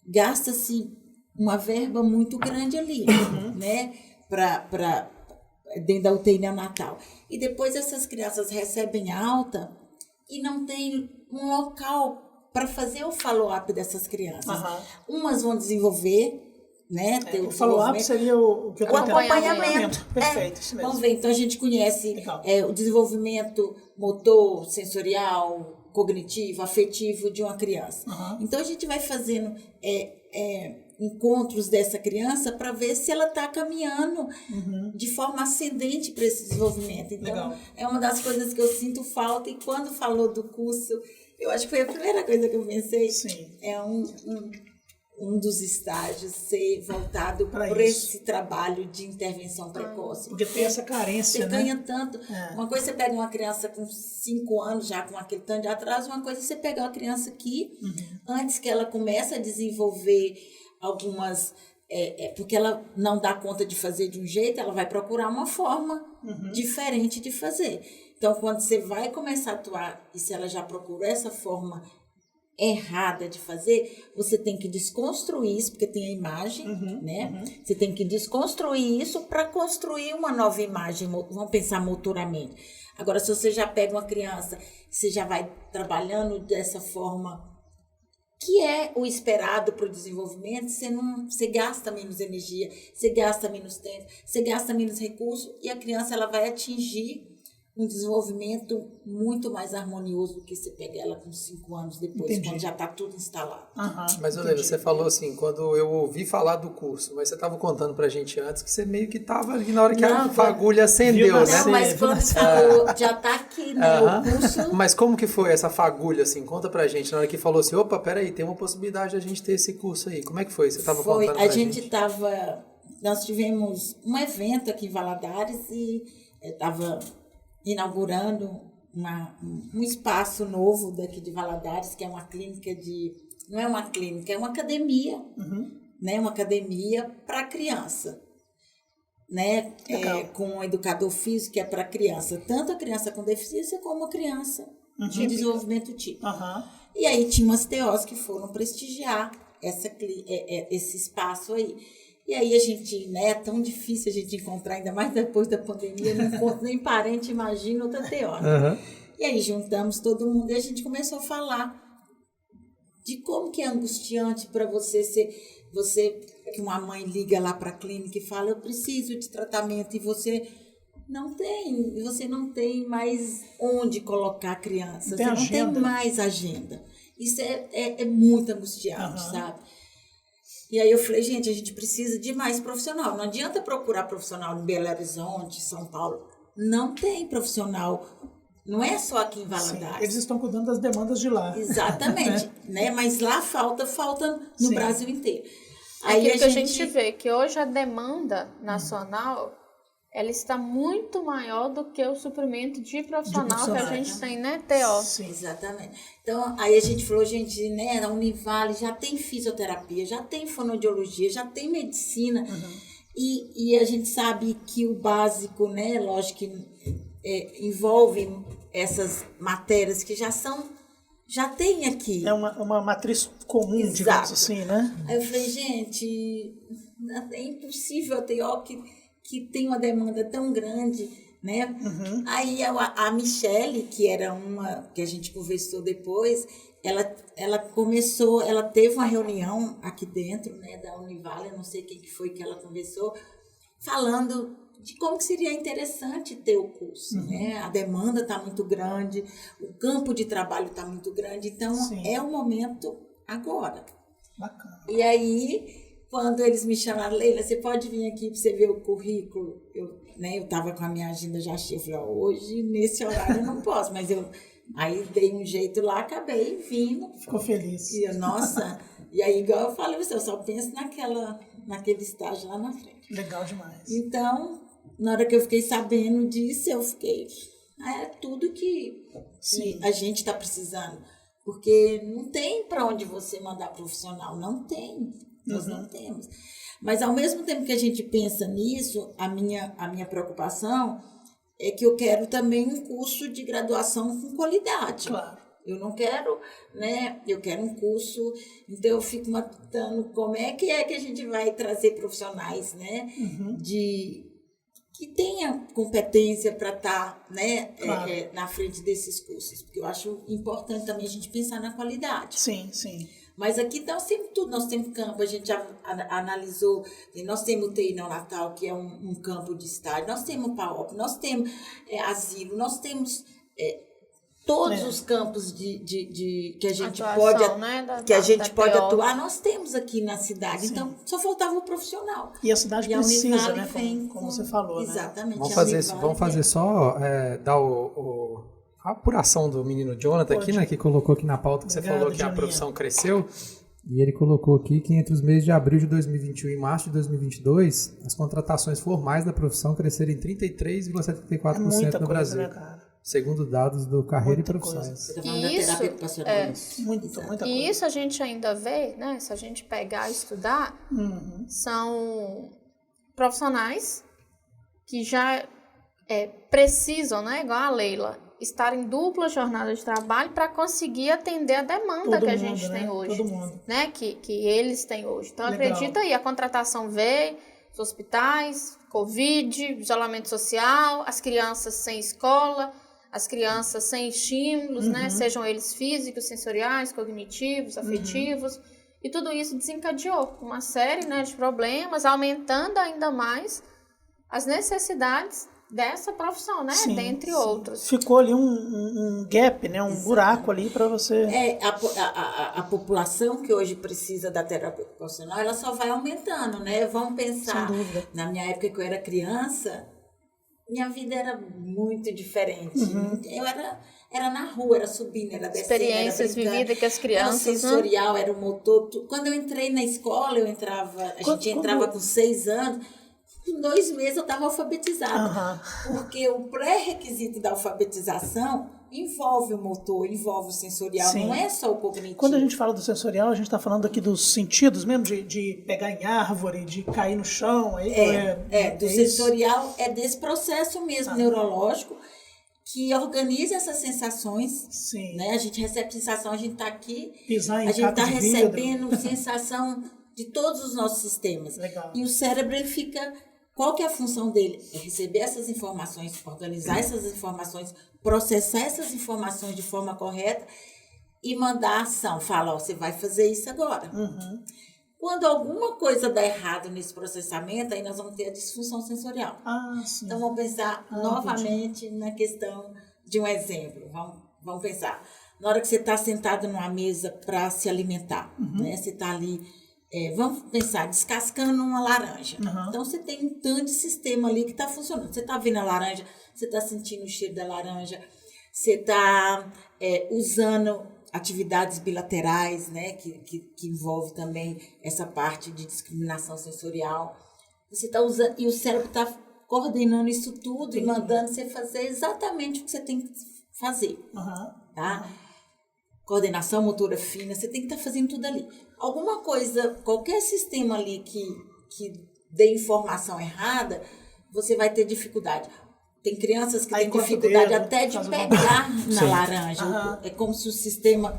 Gasta-se uma verba muito grande ali, né, dentro da UTI neonatal. E depois essas crianças recebem alta e não tem um local para fazer o follow-up dessas crianças. Umas vão desenvolver, né? O follow-up seria o que eu o acompanhamento. Perfeito, isso mesmo. Vamos ver, então a gente conhece o desenvolvimento motor, sensorial, cognitivo, afetivo de uma criança. Então a gente vai fazendo encontros dessa criança para ver se ela está caminhando de forma ascendente para esse desenvolvimento. Então, é uma das coisas que eu sinto falta. E quando falou do curso, eu acho que foi a primeira coisa que eu pensei. Sim. É um dos estágios ser voltado para esse trabalho de intervenção precoce. Porque tem essa carência, você né? ganha tanto. Uma coisa você pega uma criança com 5 anos, já com aquele tanto de atraso, uma coisa você pega uma criança aqui, antes que ela comece a desenvolver algumas... porque ela não dá conta de fazer de um jeito, ela vai procurar uma forma diferente de fazer. Então, quando você vai começar a atuar, e se ela já procurou essa forma errada de fazer, você tem que desconstruir isso, porque tem a imagem, né? Você tem que desconstruir isso para construir uma nova imagem, vamos pensar motoramente. Agora, se você já pega uma criança, você já vai trabalhando dessa forma que é o esperado para o desenvolvimento, você gasta menos energia, você gasta menos tempo, você gasta menos recurso e a criança ela vai atingir um desenvolvimento muito mais harmonioso do que você pega ela com 5 anos depois, quando já está tudo instalado. Mas, Olívia, você falou assim, quando eu ouvi falar do curso, mas você estava contando pra gente antes que você meio que estava ali na hora que a fagulha acendeu, né? Não, mas quando falou, já está aqui, né, o curso... Mas como que foi essa fagulha, assim? Conta pra gente, na hora que falou assim, opa, peraí, tem uma possibilidade de a gente ter esse curso aí. Como é que foi? Você estava contando pra gente? Nós tivemos um evento aqui em Valadares e estava inaugurando um espaço novo daqui de Valadares, que é uma clínica não é uma clínica, é uma academia, né? Uma academia para criança, né? Com um educador físico que é para criança, tanto a criança com deficiência como a criança de desenvolvimento típico. E aí tinha umas TOs que foram prestigiar esse espaço aí. E aí a gente, né, é tão difícil a gente encontrar, ainda mais depois da pandemia, não encontro nem parente, imagina outra teórica. E aí juntamos todo mundo e a gente começou a falar de como que é angustiante para você que uma mãe liga lá para a clínica e fala, eu preciso de tratamento, e você não tem mais onde colocar a criança, você não tem mais agenda. Isso é muito angustiante, sabe? E aí eu falei, gente, a gente precisa de mais profissional. Não adianta procurar profissional em Belo Horizonte, São Paulo. Não tem profissional. Não é só aqui em Valadares. Sim, eles estão cuidando das demandas de lá. Exatamente. Né? Mas lá falta no Brasil inteiro. Aí que a gente vê que hoje a demanda nacional ela está muito maior do que o suprimento de profissional que a gente tem, né, Theo? Sim, exatamente. Então, aí a gente falou, gente, né, a Univale já tem fisioterapia, já tem fonoaudiologia, já tem medicina, e a gente sabe que o básico, né, lógico que envolve essas matérias que já tem aqui. É uma matriz comum, digamos assim, né? Aí eu falei, gente, é impossível a TO que tem uma demanda tão grande, né? Aí a Michele, que era uma que a gente conversou depois, ela teve uma reunião aqui dentro, né, da Univale, eu não sei quem que foi que ela conversou, falando de como que seria interessante ter o curso, né? A demanda está muito grande, o campo de trabalho está muito grande, então é o momento agora. Bacana. E aí, quando eles me chamaram, Leila, você pode vir aqui para você ver o currículo? Eu estava com a minha agenda já cheia, eu falei, hoje, nesse horário, eu não posso, mas aí dei um jeito lá, acabei vindo. Ficou feliz. E aí, igual eu falei, eu só penso naquele estágio lá na frente. Legal demais. Então, na hora que eu fiquei sabendo disso, eu fiquei, é tudo que a gente está precisando, porque não tem para onde você mandar profissional, não tem. Nós não temos. Mas, ao mesmo tempo que a gente pensa nisso, a minha preocupação é que eu quero também um curso de graduação com qualidade. Claro. Eu não quero, né? Eu quero um curso, então eu fico matutando como é que a gente vai trazer profissionais, né? Que tenha competência para estar, né, claro, na frente desses cursos. Porque eu acho importante também a gente pensar na qualidade. Sim, sim. Mas aqui nós temos tudo, nós temos campo, a gente já analisou, nós temos o TI neonatal, que é um campo de estágio, nós temos o PAOP, nós temos asilo, nós temos todos os campos que a gente atuação, pode atuar, nós temos aqui na cidade. Sim. Então, só faltava o profissional. E a cidade precisa, né? Como você falou, exatamente, né? Vamos fazer só dar a apuração do menino Jonathan aqui, né, que colocou aqui na pauta que você falou que a profissão cresceu. E ele colocou aqui que entre os meses de abril de 2021 e março de 2022, as contratações formais da profissão cresceram em 33,74% no Brasil. Né, cara? Segundo dados do Carreira e Profissões. E isso a gente ainda vê, né? Se a gente pegar e estudar, são profissionais que já precisam, né? Igual a Leila. estar em dupla jornada de trabalho para conseguir atender a demanda que a gente tem hoje. Todo mundo. Né? Que eles têm hoje. Então, Legal. acredita aí, a contratação veio, os hospitais, Covid, isolamento social, as crianças sem escola, as crianças sem estímulos, né? Sejam eles físicos, sensoriais, cognitivos, afetivos. E tudo isso desencadeou uma série, né, de problemas, aumentando ainda mais as necessidades dessa profissão, né? Sim, dentre sim. outros. Ficou ali um gap, né? Um buraco ali para você... A população que hoje precisa da terapia ocupacional, ela só vai aumentando, né? Vamos pensar, Sem dúvida. na minha época que eu era criança, minha vida era muito diferente. Eu era na rua, era subindo, era descendo, Experiências era brincando. vividas com as crianças, era sensorial, era o motor. Quando eu entrei na escola, a gente entrava com 6 anos, em 2 meses eu estava alfabetizada. Porque o pré-requisito da alfabetização envolve o motor, envolve o sensorial, Sim. não é só o cognitivo. Quando a gente fala do sensorial, a gente está falando aqui dos sentidos mesmo, de pegar em árvore, de cair no chão. Do sensorial é desse processo mesmo neurológico que organiza essas sensações. Sim. Né? A gente recebe sensação, a gente está aqui, Pisar em a gente caco está de vidro. recebendo sensação de todos os nossos sistemas. Legal. E o cérebro, ele fica... Qual que é a função dele? É receber essas informações, organizar essas informações, processar essas informações de forma correta e mandar a ação. Fala, ó, você vai fazer isso agora. Quando alguma coisa dá errado nesse processamento, aí nós vamos ter a disfunção sensorial. Sim. Então, vamos pensar novamente na questão de um exemplo. Vamos pensar. Na hora que você está sentado numa mesa para se alimentar, né? Você está ali... vamos pensar, descascando uma laranja. Então, você tem um tanto de sistema ali que está funcionando. Você está vendo a laranja, você está sentindo o cheiro da laranja, você está usando atividades bilaterais, né, que envolve também essa parte de discriminação sensorial. Você está usando, e o cérebro está coordenando isso tudo e mandando você fazer exatamente o que você tem que fazer. Tá? Coordenação motora fina, você tem que estar fazendo tudo ali. Alguma coisa, qualquer sistema ali que dê informação errada, você vai ter dificuldade. Tem crianças que têm dificuldade até de pegar na laranja. É como se o sistema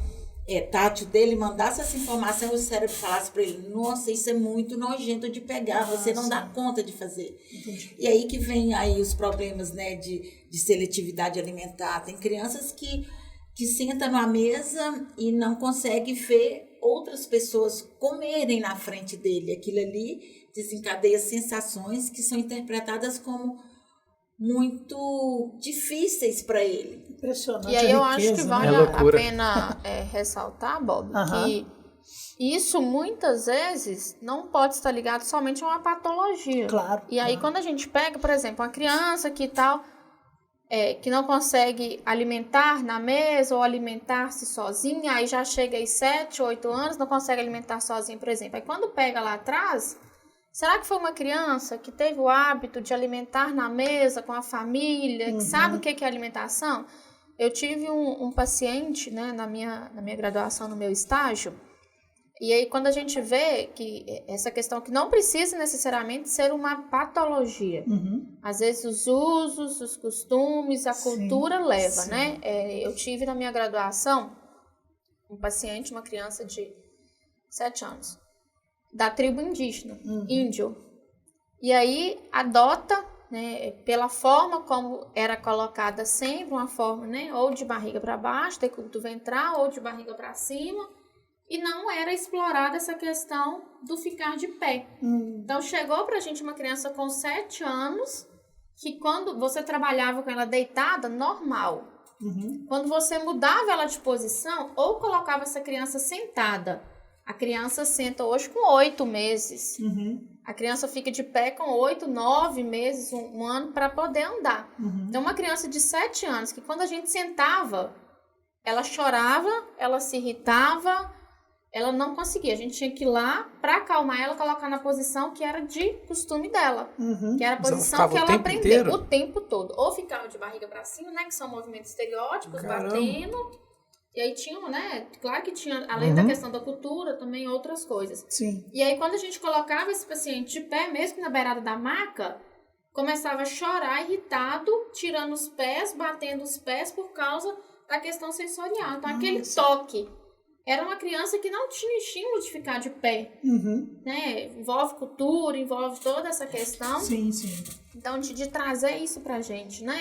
tátil dele mandasse essa informação e o cérebro falasse para ele, nossa, isso é muito nojento de pegar, você não dá conta de fazer. Entendi. E aí que vem aí os problemas, né, de seletividade alimentar. Tem crianças que senta numa mesa e não consegue ver outras pessoas comerem na frente dele. Aquilo ali desencadeia sensações que são interpretadas como muito difíceis para ele. Impressionante. E aí eu acho que vale a pena ressaltar, Bob, que isso muitas vezes não pode estar ligado somente a uma patologia. Claro. E aí quando a gente pega, por exemplo, uma criança que tal... que não consegue alimentar na mesa ou alimentar-se sozinha, aí já chega aí 7, 8 anos, não consegue alimentar sozinha, por exemplo. Aí quando pega lá atrás, será que foi uma criança que teve o hábito de alimentar na mesa com a família, que sabe o que é alimentação? Eu tive um paciente, né, na minha graduação, no meu estágio, e aí quando a gente vê que essa questão que não precisa necessariamente ser uma patologia, às vezes os usos, os costumes, a cultura leva, né? Eu tive na minha graduação um paciente, uma criança de 7 anos, da tribo indígena, índio, e aí adota, né, pela forma como era colocada sempre, uma forma, né, ou de barriga para baixo, decúbito ventral, ou de barriga para cima, e não era explorada essa questão do ficar de pé. Então, chegou pra gente uma criança com 7 anos, que quando você trabalhava com ela deitada, normal. Quando você mudava ela de posição, ou colocava essa criança sentada. A criança senta hoje com 8 meses. A criança fica de pé com 8, 9 meses, um ano, para poder andar. Então, uma criança de 7 anos, que quando a gente sentava, ela chorava, ela se irritava, ela não conseguia. A gente tinha que ir lá para acalmar ela, colocar na posição que era de costume dela. Que era a posição que ela aprendeu o tempo todo. Ou ficava de barriga para cima, né? Que são movimentos estereótipos, batendo. E aí tinha, né? Claro que tinha, além da questão da cultura, também outras coisas. Sim. E aí quando a gente colocava esse paciente de pé, mesmo na beirada da maca, começava a chorar irritado, tirando os pés, batendo os pés por causa da questão sensorial. Então, aquele toque. Era uma criança que não tinha estímulo de ficar de pé. Né? Envolve cultura, envolve toda essa questão. Sim, sim. Então, de trazer isso pra gente, né?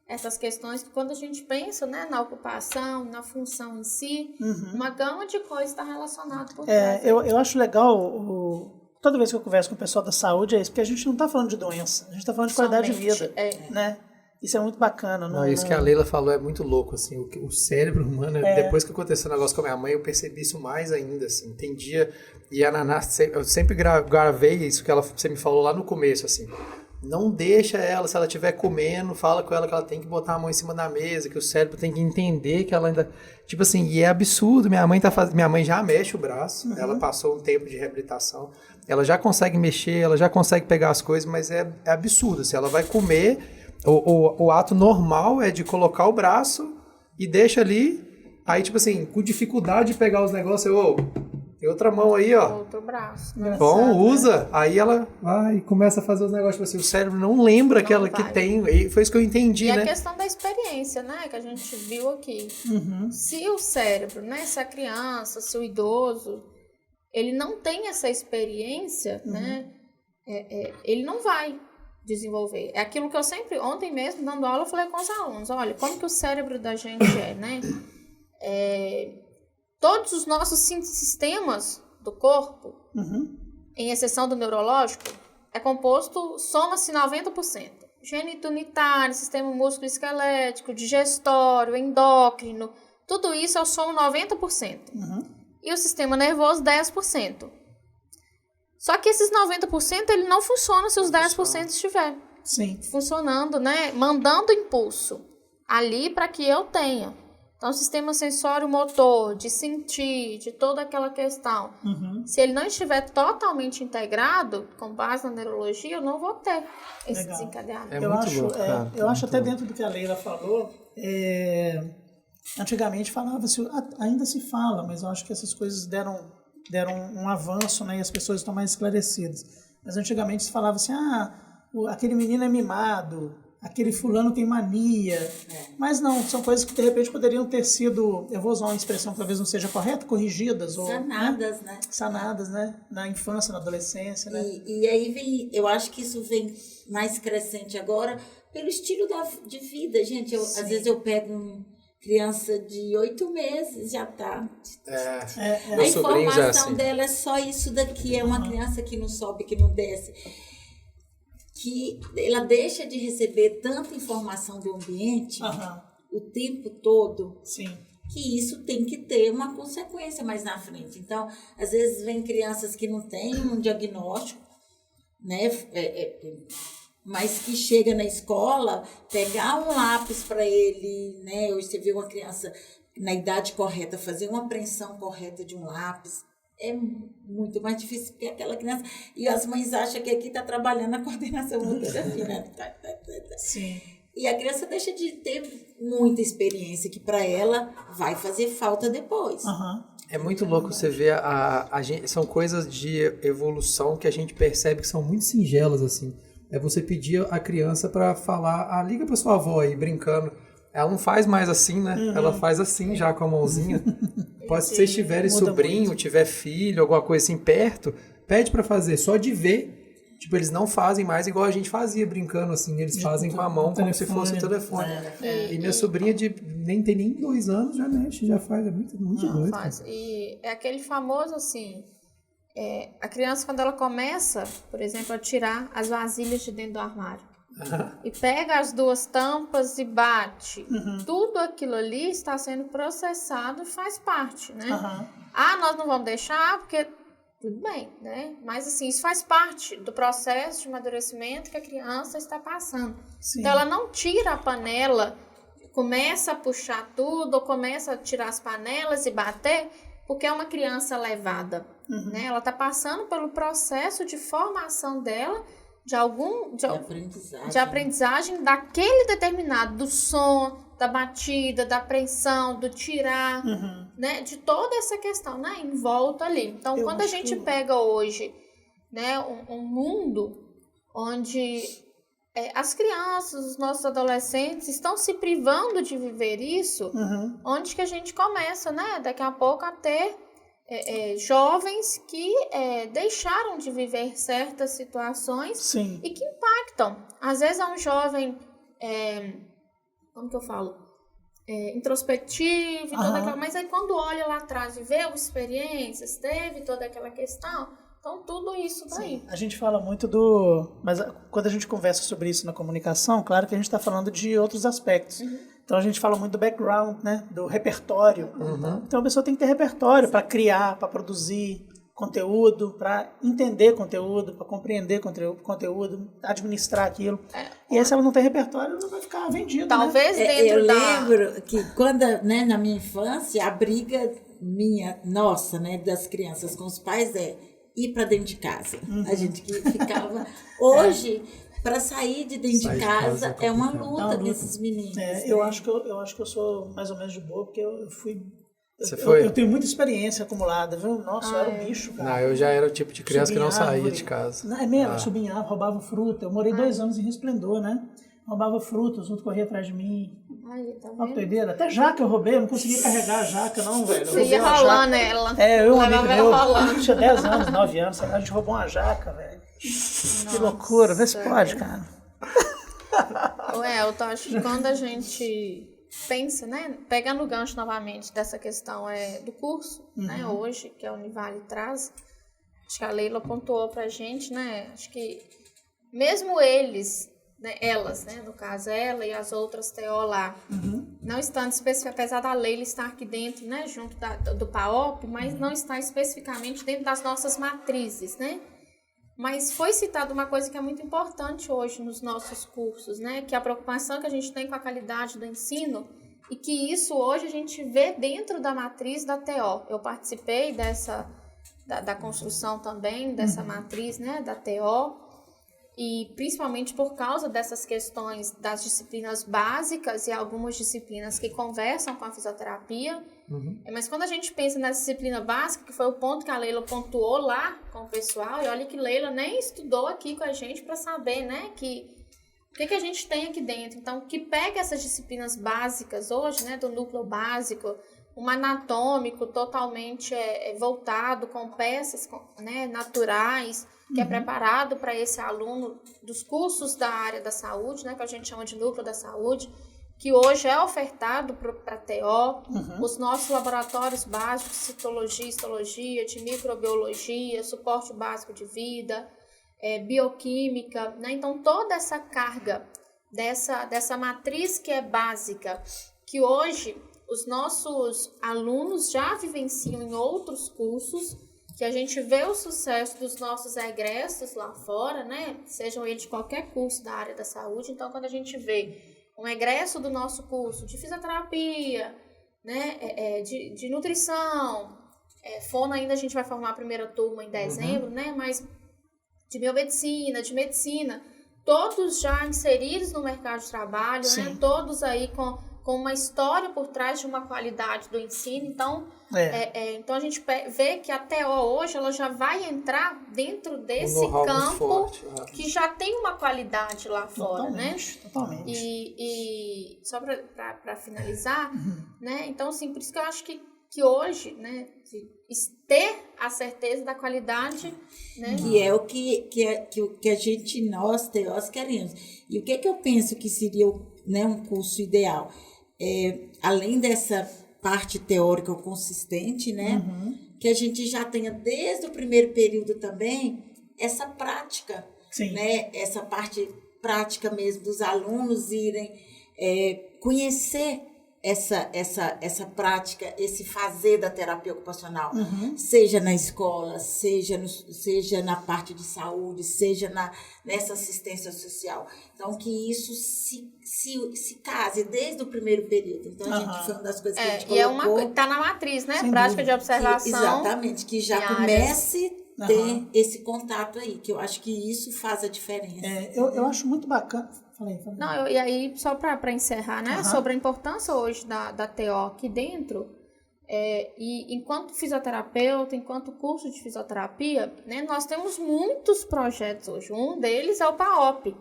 Essas questões que quando a gente pensa, né, na ocupação, na função em si, uma gama de coisas está relacionada por trás. Eu acho legal, toda vez que eu converso com o pessoal da saúde, é isso, porque a gente não está falando de doença, a gente está falando de qualidade de vida. Né? Isso é muito bacana. Não, isso que a Leila falou é muito louco, assim, o cérebro humano, depois que aconteceu o negócio com a minha mãe, eu percebi isso mais ainda, assim, entendia, e a Naná, eu sempre gravei isso que você me falou lá no começo, assim, não deixa ela, se ela estiver comendo, fala com ela que ela tem que botar a mão em cima da mesa, que o cérebro tem que entender que ela ainda, tipo assim, e é absurdo, minha mãe já mexe o braço, ela passou um tempo de reabilitação, ela já consegue mexer, ela já consegue pegar as coisas, mas é absurdo, se ela vai comer... O ato normal é de colocar o braço e deixa ali, aí tipo assim, com dificuldade de pegar os negócios, tem outra mão aí, ó. Outro braço. Bom, usa. Aí ela vai e começa a fazer os negócios, tipo assim, o cérebro não lembra que ela que tem, e foi isso que eu entendi, e né? E a questão da experiência, né, que a gente viu aqui. Se o cérebro, né, se a criança, se o idoso, ele não tem essa experiência, né, ele não vai desenvolver. É aquilo que eu sempre, ontem mesmo, dando aula, eu falei com os alunos, olha, como que o cérebro da gente né? Todos os nossos sistemas do corpo, em exceção do neurológico, é composto, soma-se 90%. Gênito unitário, sistema músculo-esquelético, digestório, endócrino, tudo isso eu somo 90%. E o sistema nervoso, 10%. Só que esses 90% ele não funciona se os 10% estiver funcionando, né? Mandando impulso ali para que eu tenha. Então, o sistema sensório-motor, de sentir, de toda aquela questão. Se ele não estiver totalmente integrado, com base na neurologia, eu não vou ter esse desencadeamento. Eu acho até dentro do que a Leila falou, antigamente falava-se, ainda se fala, mas eu acho que essas coisas deram um avanço, né, e as pessoas estão mais esclarecidas. Mas antigamente se falava assim, aquele menino é mimado, aquele fulano tem mania. Mas não, são coisas que de repente poderiam ter sido, eu vou usar uma expressão que talvez não seja correta, corrigidas. Sanadas, né? Sanadas, né? Na infância, na adolescência, né? E aí vem, eu acho que isso vem mais crescente agora pelo estilo de vida, gente. Às vezes eu pego criança de 8 meses, já tá. A informação dela é só isso daqui. É uma criança que não sobe, que não desce. Que ela deixa de receber tanta informação do ambiente o tempo todo. Que isso tem que ter uma consequência mais na frente. Então, às vezes vem crianças que não têm um diagnóstico, né? Mas que chega na escola, pegar um lápis para ele, né? Hoje você vê uma criança na idade correta fazer uma apreensão correta de um lápis, é muito mais difícil que aquela criança. E as mães acham que aqui está trabalhando a coordenação motora fina. Sim. E a criança deixa de ter muita experiência, que para ela vai fazer falta depois. É muito louco você ver, são coisas de evolução que a gente percebe que são muito singelas, assim. É você pedir a criança para falar, liga para sua avó aí, brincando. Ela não faz mais assim, né? Ela faz assim já com a mãozinha. Pode se vocês tiverem sobrinho, muito. Tiver filho, alguma coisa assim perto, pede para fazer, só de ver. Tipo, eles não fazem mais igual a gente fazia, brincando assim. Eles fazem com a mão como se fosse o telefone. E minha sobrinha nem tem nem 2 anos, já mexe, já faz. É muito doido. Faz. E é aquele famoso assim... a criança, quando ela começa, por exemplo, a tirar as vasilhas de dentro do armário e pega as 2 tampas e bate, tudo aquilo ali está sendo processado e faz parte, né? Nós não vamos deixar porque tudo bem, né? Mas assim, isso faz parte do processo de amadurecimento que a criança está passando. Então ela não tira a panela, começa a puxar tudo, ou começa a tirar as panelas e bater, porque é uma criança levada, né? Ela está passando pelo processo de formação dela, de aprendizagem daquele determinado, do som, da batida, da apreensão, do tirar, né? De toda essa questão, né? Em volta ali. Então, quando a gente pega hoje, né, um mundo onde as crianças, os nossos adolescentes estão se privando de viver isso, onde que a gente começa, né? Daqui a pouco a ter jovens que deixaram de viver certas situações. Sim. E que impactam. Às vezes é um jovem, como que eu falo? Introspectivo, e toda aquela, mas aí quando olha lá atrás e vê as experiências, teve toda aquela questão, então tudo isso daí. Sim. A gente fala muito mas quando a gente conversa sobre isso na comunicação, claro que a gente está falando de outros aspectos. Então a gente fala muito do background, né? Do repertório. Então a pessoa tem que ter repertório para criar, para produzir conteúdo, para entender conteúdo, para compreender conteúdo, administrar aquilo. E aí se ela não tem repertório, ela vai ficar vendida. Talvez né? dentro eu lembro que quando, né, na minha infância, a briga nossa, né, das crianças com os pais ir para dentro de casa. A gente que ficava... Hoje... Para sair de dentro de casa é uma luta desses meninos. Eu acho que eu sou mais ou menos de boa, porque eu fui... Você foi? Eu tenho muita experiência acumulada, viu? Nossa, eu era um bicho, cara. Não, eu já era o tipo de criança que não saía de casa. Não, é mesmo, eu subia em árvore, roubava fruta. Eu morei 2 anos em Resplendor, né? Roubava fruta, os outros corriam atrás de mim. Aí, tá Uma vendo? doideira. Até jaca eu roubei, eu não conseguia carregar a jaca, não, velho. Você ia rolando ela. Eu e um amigo Levava ela meu, rolando. tinha 10 anos, 9 anos, sei lá, a gente roubou uma jaca, velho. Que loucura, vê se pode, cara. Eu acho que quando a gente pensa, né, pegando o gancho novamente dessa questão do curso, né, hoje, que a Univale traz, acho que a Leila pontuou pra gente, né, acho que mesmo eles, né, elas, né, no caso ela e as outras TO lá, não estando especificamente, apesar da Leila estar aqui dentro, né, junto do PAOP, mas não está especificamente dentro das nossas matrizes, né. Mas foi citada uma coisa que é muito importante hoje nos nossos cursos, né? Que é a preocupação que a gente tem com a qualidade do ensino e que isso hoje a gente vê dentro da matriz da TO. Eu participei da construção também dessa matriz, né? Da TO, e principalmente por causa dessas questões das disciplinas básicas e algumas disciplinas que conversam com a fisioterapia. Mas quando a gente pensa nessa disciplina básica, que foi o ponto que a Leila pontuou lá com o pessoal, e olha que Leila nem estudou aqui com a gente para saber, né, o que a gente tem aqui dentro. Então, que pega essas disciplinas básicas hoje, né, do núcleo básico, um anatômico totalmente voltado com peças, né, naturais, que é preparado para esse aluno dos cursos da área da saúde, né, que a gente chama de núcleo da saúde, que hoje é ofertado para a TO, os nossos laboratórios básicos, citologia, histologia, de microbiologia, suporte básico de vida, bioquímica, né? Então toda essa carga dessa matriz que é básica, que hoje os nossos alunos já vivenciam em outros cursos, que a gente vê o sucesso dos nossos egressos lá fora, né? Sejam eles de qualquer curso da área da saúde. Então quando a gente vê um egresso do nosso curso de fisioterapia, né, de nutrição, fono ainda a gente vai formar a primeira turma em dezembro, né, mas de biomedicina, de medicina, todos já inseridos no mercado de trabalho, né, todos aí com uma história por trás de uma qualidade do ensino. Então, então a gente vê que a TO hoje ela já vai entrar dentro desse campo forte, que já tem uma qualidade lá fora, né? Totalmente. E só para finalizar, né? Então, assim, por isso que eu acho que hoje, né, ter a certeza da qualidade, né? Que é o que a gente, nós, TOs, queremos. E o que eu penso que seria, né, um curso ideal? Além dessa parte teórica consistente, né? Que a gente já tenha desde o primeiro período também essa prática, né? Essa parte prática mesmo dos alunos irem conhecer essa prática, esse fazer da terapia ocupacional, seja na escola, seja na parte de saúde, seja nessa assistência social. Então, que isso se case desde o primeiro período. Então, a gente foi uma das coisas que a gente colocou. E está na matriz, né? Prática de observação. Exatamente, que já comece a ter esse contato aí, que eu acho que isso faz a diferença. Eu acho muito bacana. Falei. Não, e aí, só para encerrar, né? Sobre a importância hoje da TO aqui dentro, E enquanto fisioterapeuta, enquanto curso de fisioterapia, né, nós temos muitos projetos hoje. Um deles é o PAOP,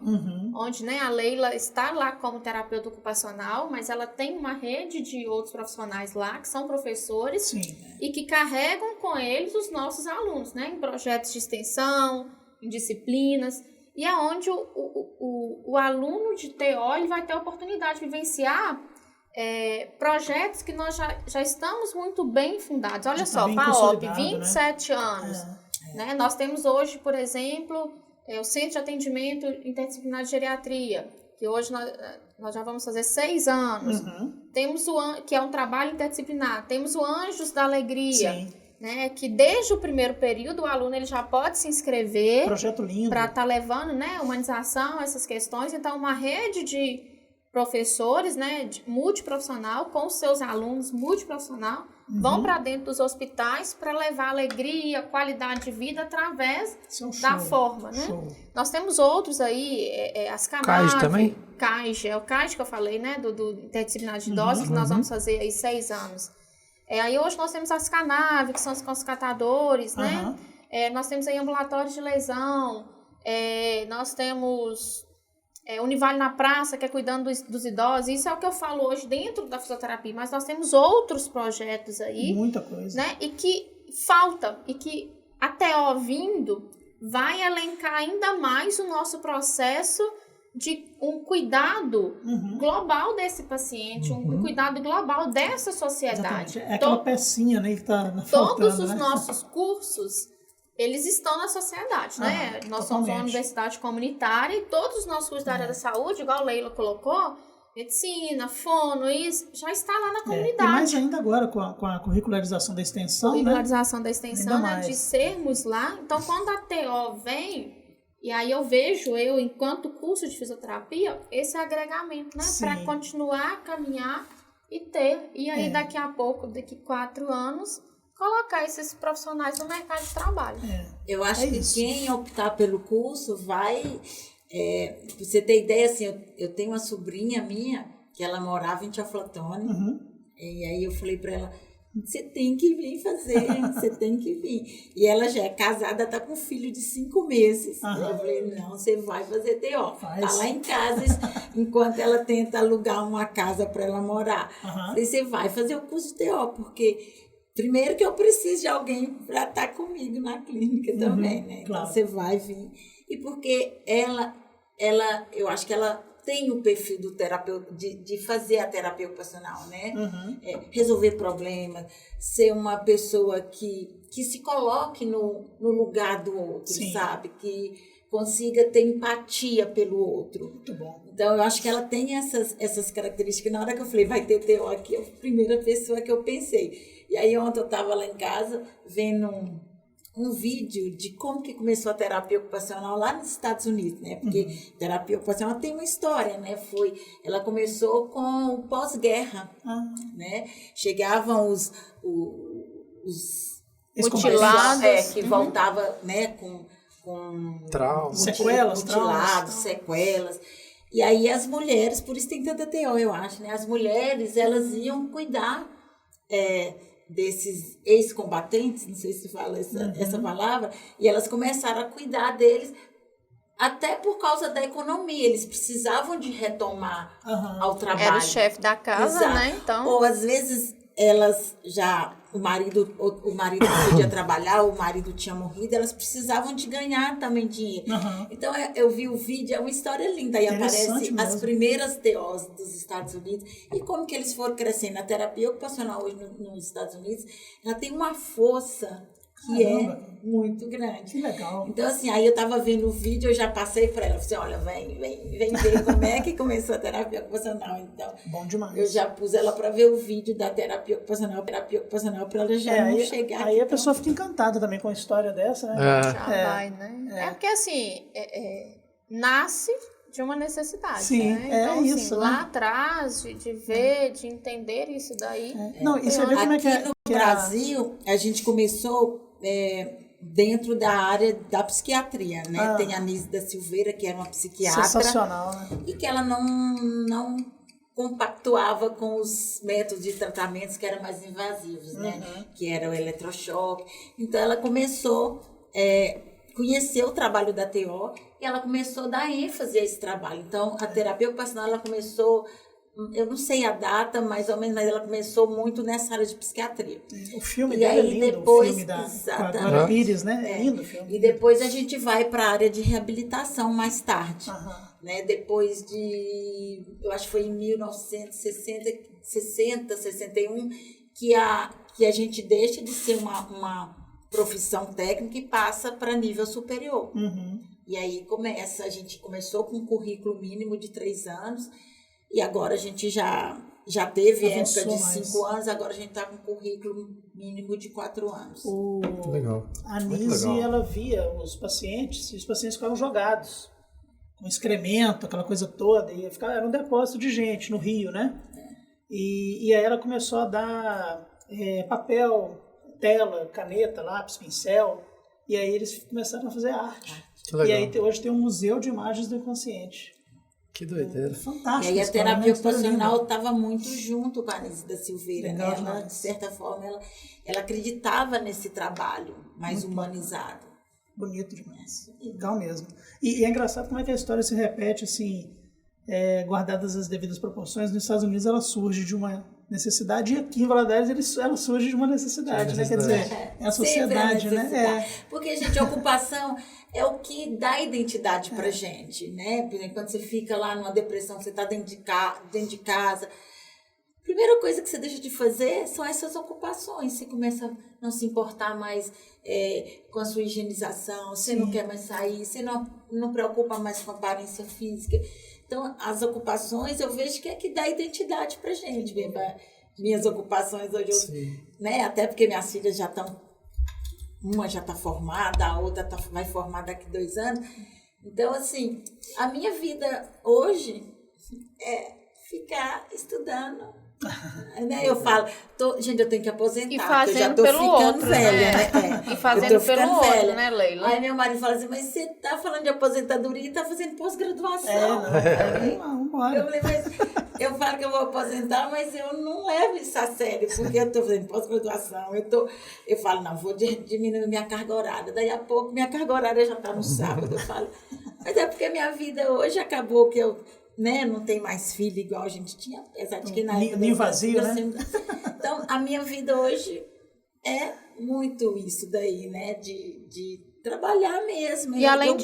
onde, né, a Leila está lá como terapeuta ocupacional, mas ela tem uma rede de outros profissionais lá, que são professores, Sim. e que carregam com eles os nossos alunos, né, em projetos de extensão, em disciplinas, e é onde o aluno de TO ele vai ter a oportunidade de vivenciar projetos que nós já estamos muito bem fundados. Olha só, PAOP, 27 anos. Né? Nós temos hoje, por exemplo, o Centro de Atendimento Interdisciplinar de Geriatria, que hoje nós já vamos fazer 6 anos. Temos que é um trabalho interdisciplinar. Temos o Anjos da Alegria, né? Que desde o primeiro período o aluno ele já pode se inscrever. Projeto lindo. Para estar levando, né, humanização, essas questões. Então, uma rede de professores, né, multiprofissional, com os seus alunos multiprofissional, vão para dentro dos hospitais para levar alegria, qualidade de vida através da forma, né? Nós temos outros aí, as CANAV, também? CAIG, é o CAIG que eu falei, né, do interdisciplinar de idosos, que nós vamos fazer aí 6 anos. Aí hoje nós temos as CANAV, que são os conscatadores, né? Nós temos aí ambulatórios de lesão, nós temos Univale na Praça, que é cuidando dos idosos. Isso é o que eu falo hoje dentro da fisioterapia, mas nós temos outros projetos aí. Muita coisa. Né? E que falta, e que a TO vindo vai elencar ainda mais o nosso processo de um cuidado global desse paciente, um cuidado global dessa sociedade. Exatamente. É aquela pecinha, né, que está faltando. Todos os nossos cursos, eles estão na sociedade, né? Nós somos uma universidade comunitária e todos os nossos cursos da área da saúde, igual a Leila colocou, medicina, fono, isso, já está lá na comunidade. E mais ainda agora com a curricularização da extensão, curricularização da extensão, né? De sermos lá. Então, quando a TO vem, e aí eu vejo, enquanto curso de fisioterapia, esse agregamento, né? Para continuar a caminhar e ter. E aí, daqui a pouco, daqui 4 anos, colocar esses profissionais no mercado de trabalho. Eu acho que quem optar pelo curso vai... pra você ter ideia, assim, eu tenho uma sobrinha minha, que ela morava em Teoflotone, e aí eu falei para ela, você tem que vir fazer, você tem que vir. E ela já é casada, tá com um filho de 5 meses. Eu falei, não, você vai fazer TO. Tá lá em casa, enquanto ela tenta alugar uma casa para ela morar. Falei, você vai fazer o curso de TO, porque... Primeiro que eu preciso de alguém para estar comigo na clínica também, né? Então, você vai vir. E porque eu acho que ela tem o perfil do terapeuta, de fazer a terapia ocupacional, né? Resolver problemas, ser uma pessoa que se coloque no lugar do outro, sabe? Que consiga ter empatia pelo outro. Muito bom. Então, eu acho que ela tem essas características. Na hora que eu falei, vai ter TO aqui, é a primeira pessoa que eu pensei. E aí, ontem eu estava lá em casa, vendo um vídeo de como que começou a terapia ocupacional lá nos Estados Unidos, né? Porque terapia ocupacional tem uma história, né? Ela começou com o pós-guerra, né? Chegavam os mutilados, que voltavam, né? Com traumas, sequelas. E aí as mulheres, por isso tem tanta TO, eu acho, né? As mulheres, elas iam cuidar desses ex-combatentes, não sei se fala essa palavra, e elas começaram a cuidar deles até por causa da economia. Eles precisavam de retomar ao trabalho. Era o chefe da casa, né? Então... Ou às vezes elas já... O marido não podia trabalhar, o marido tinha morrido, elas precisavam de ganhar também dinheiro. Então, eu vi o vídeo, é uma história linda. Aí aparece as primeiras TOs dos Estados Unidos e como que eles foram crescendo. A terapia ocupacional hoje nos Estados Unidos, ela tem uma força que é muito grande. Que legal. Então, assim, aí eu tava vendo o vídeo, eu já passei para ela, falei, olha, vem ver como é que começou a terapia ocupacional. Então, bom demais. Eu já pus ela para ver o vídeo da terapia ocupacional para ela já não chegar aí aqui. A pessoa fica encantada também com a história dessa, né? Já vai, né? Porque, assim, nasce de uma necessidade, Sim, né? Então, isso, assim, né? lá atrás, de ver, de entender isso daí. Não, e você vê como é que aqui no Brasil, a gente começou dentro da área da psiquiatria, né? Tem a Nise da Silveira, que era uma psiquiatra. Sensacional, né? E que ela não compactuava com os métodos de tratamentos que eram mais invasivos, né? Que era o eletrochoque. Então, ela começou a conhecer o trabalho da TO e ela começou a dar ênfase a esse trabalho. Então, a terapia ocupacional, ela começou, eu não sei a data, mais ou menos, mas ela começou muito nessa área de psiquiatria. O filme E dela aí, é lindo, depois, o filme com a exatamente. Glória Pires, né? É lindo o filme. E depois a gente vai para a área de reabilitação mais tarde. Né? Depois de, eu acho que foi em 1960, 61, que a gente deixa de ser uma profissão técnica e passa para nível superior. E aí a gente começou com um currículo mínimo de 3 anos e agora a gente já teve época de 5 anos, agora a gente está com um currículo mínimo de 4 anos. Legal. A Nise, ela via os pacientes ficavam jogados, com excremento, aquela coisa toda, e era um depósito de gente no Rio, né? E aí ela começou a dar papel, tela, caneta, lápis, pincel, e aí eles começaram a fazer arte. Que legal. E aí hoje tem um museu de imagens do inconsciente. Que doideira. Fantástico. E aí a terapia ocupacional estava muito junto com a Nise da Silveira. Legal, ela, de certa forma, ela acreditava nesse trabalho mais muito humanizado. Bonito demais. Legal mesmo. E é engraçado como é que a história se repete, assim, guardadas as devidas proporções. Nos Estados Unidos ela surge de uma necessidade e aqui em Valadares ela surge de uma necessidade, né? Quer dizer, é a sociedade, né? Porque, gente, a ocupação é o que dá identidade pra gente, né? Por exemplo, quando você fica lá numa depressão, você tá dentro de casa, a primeira coisa que você deixa de fazer são essas ocupações. Você começa a não se importar mais com a sua higienização, você não quer mais sair, você não preocupa mais com a aparência física. Então, as ocupações, eu vejo que é que dá identidade pra gente. Minhas ocupações hoje, né? Até porque minhas filhas já estão, uma já está formada, a outra vai formar daqui 2 anos. Então, assim, a minha vida hoje é ficar estudando. Né? Eu falo, gente, eu tenho que aposentar, e fazendo eu já tô pelo ficando outro, velha, né? E fazendo pelo outro, velha. né, Leila? Aí meu marido fala assim, mas você tá falando de aposentadoria e tá fazendo pós-graduação. Eu falo que eu vou aposentar, mas eu não levo isso a sério, porque eu tô fazendo pós-graduação, eu falo, não, vou diminuir minha carga horária. Daí a pouco minha carga horária já tá no sábado, eu falo. Mas é porque a minha vida hoje acabou que eu, né, não tem mais filho igual a gente tinha, apesar de que na época... Ninho vazio, né? Então, a minha vida hoje é muito isso daí, né, de trabalhar mesmo. E além de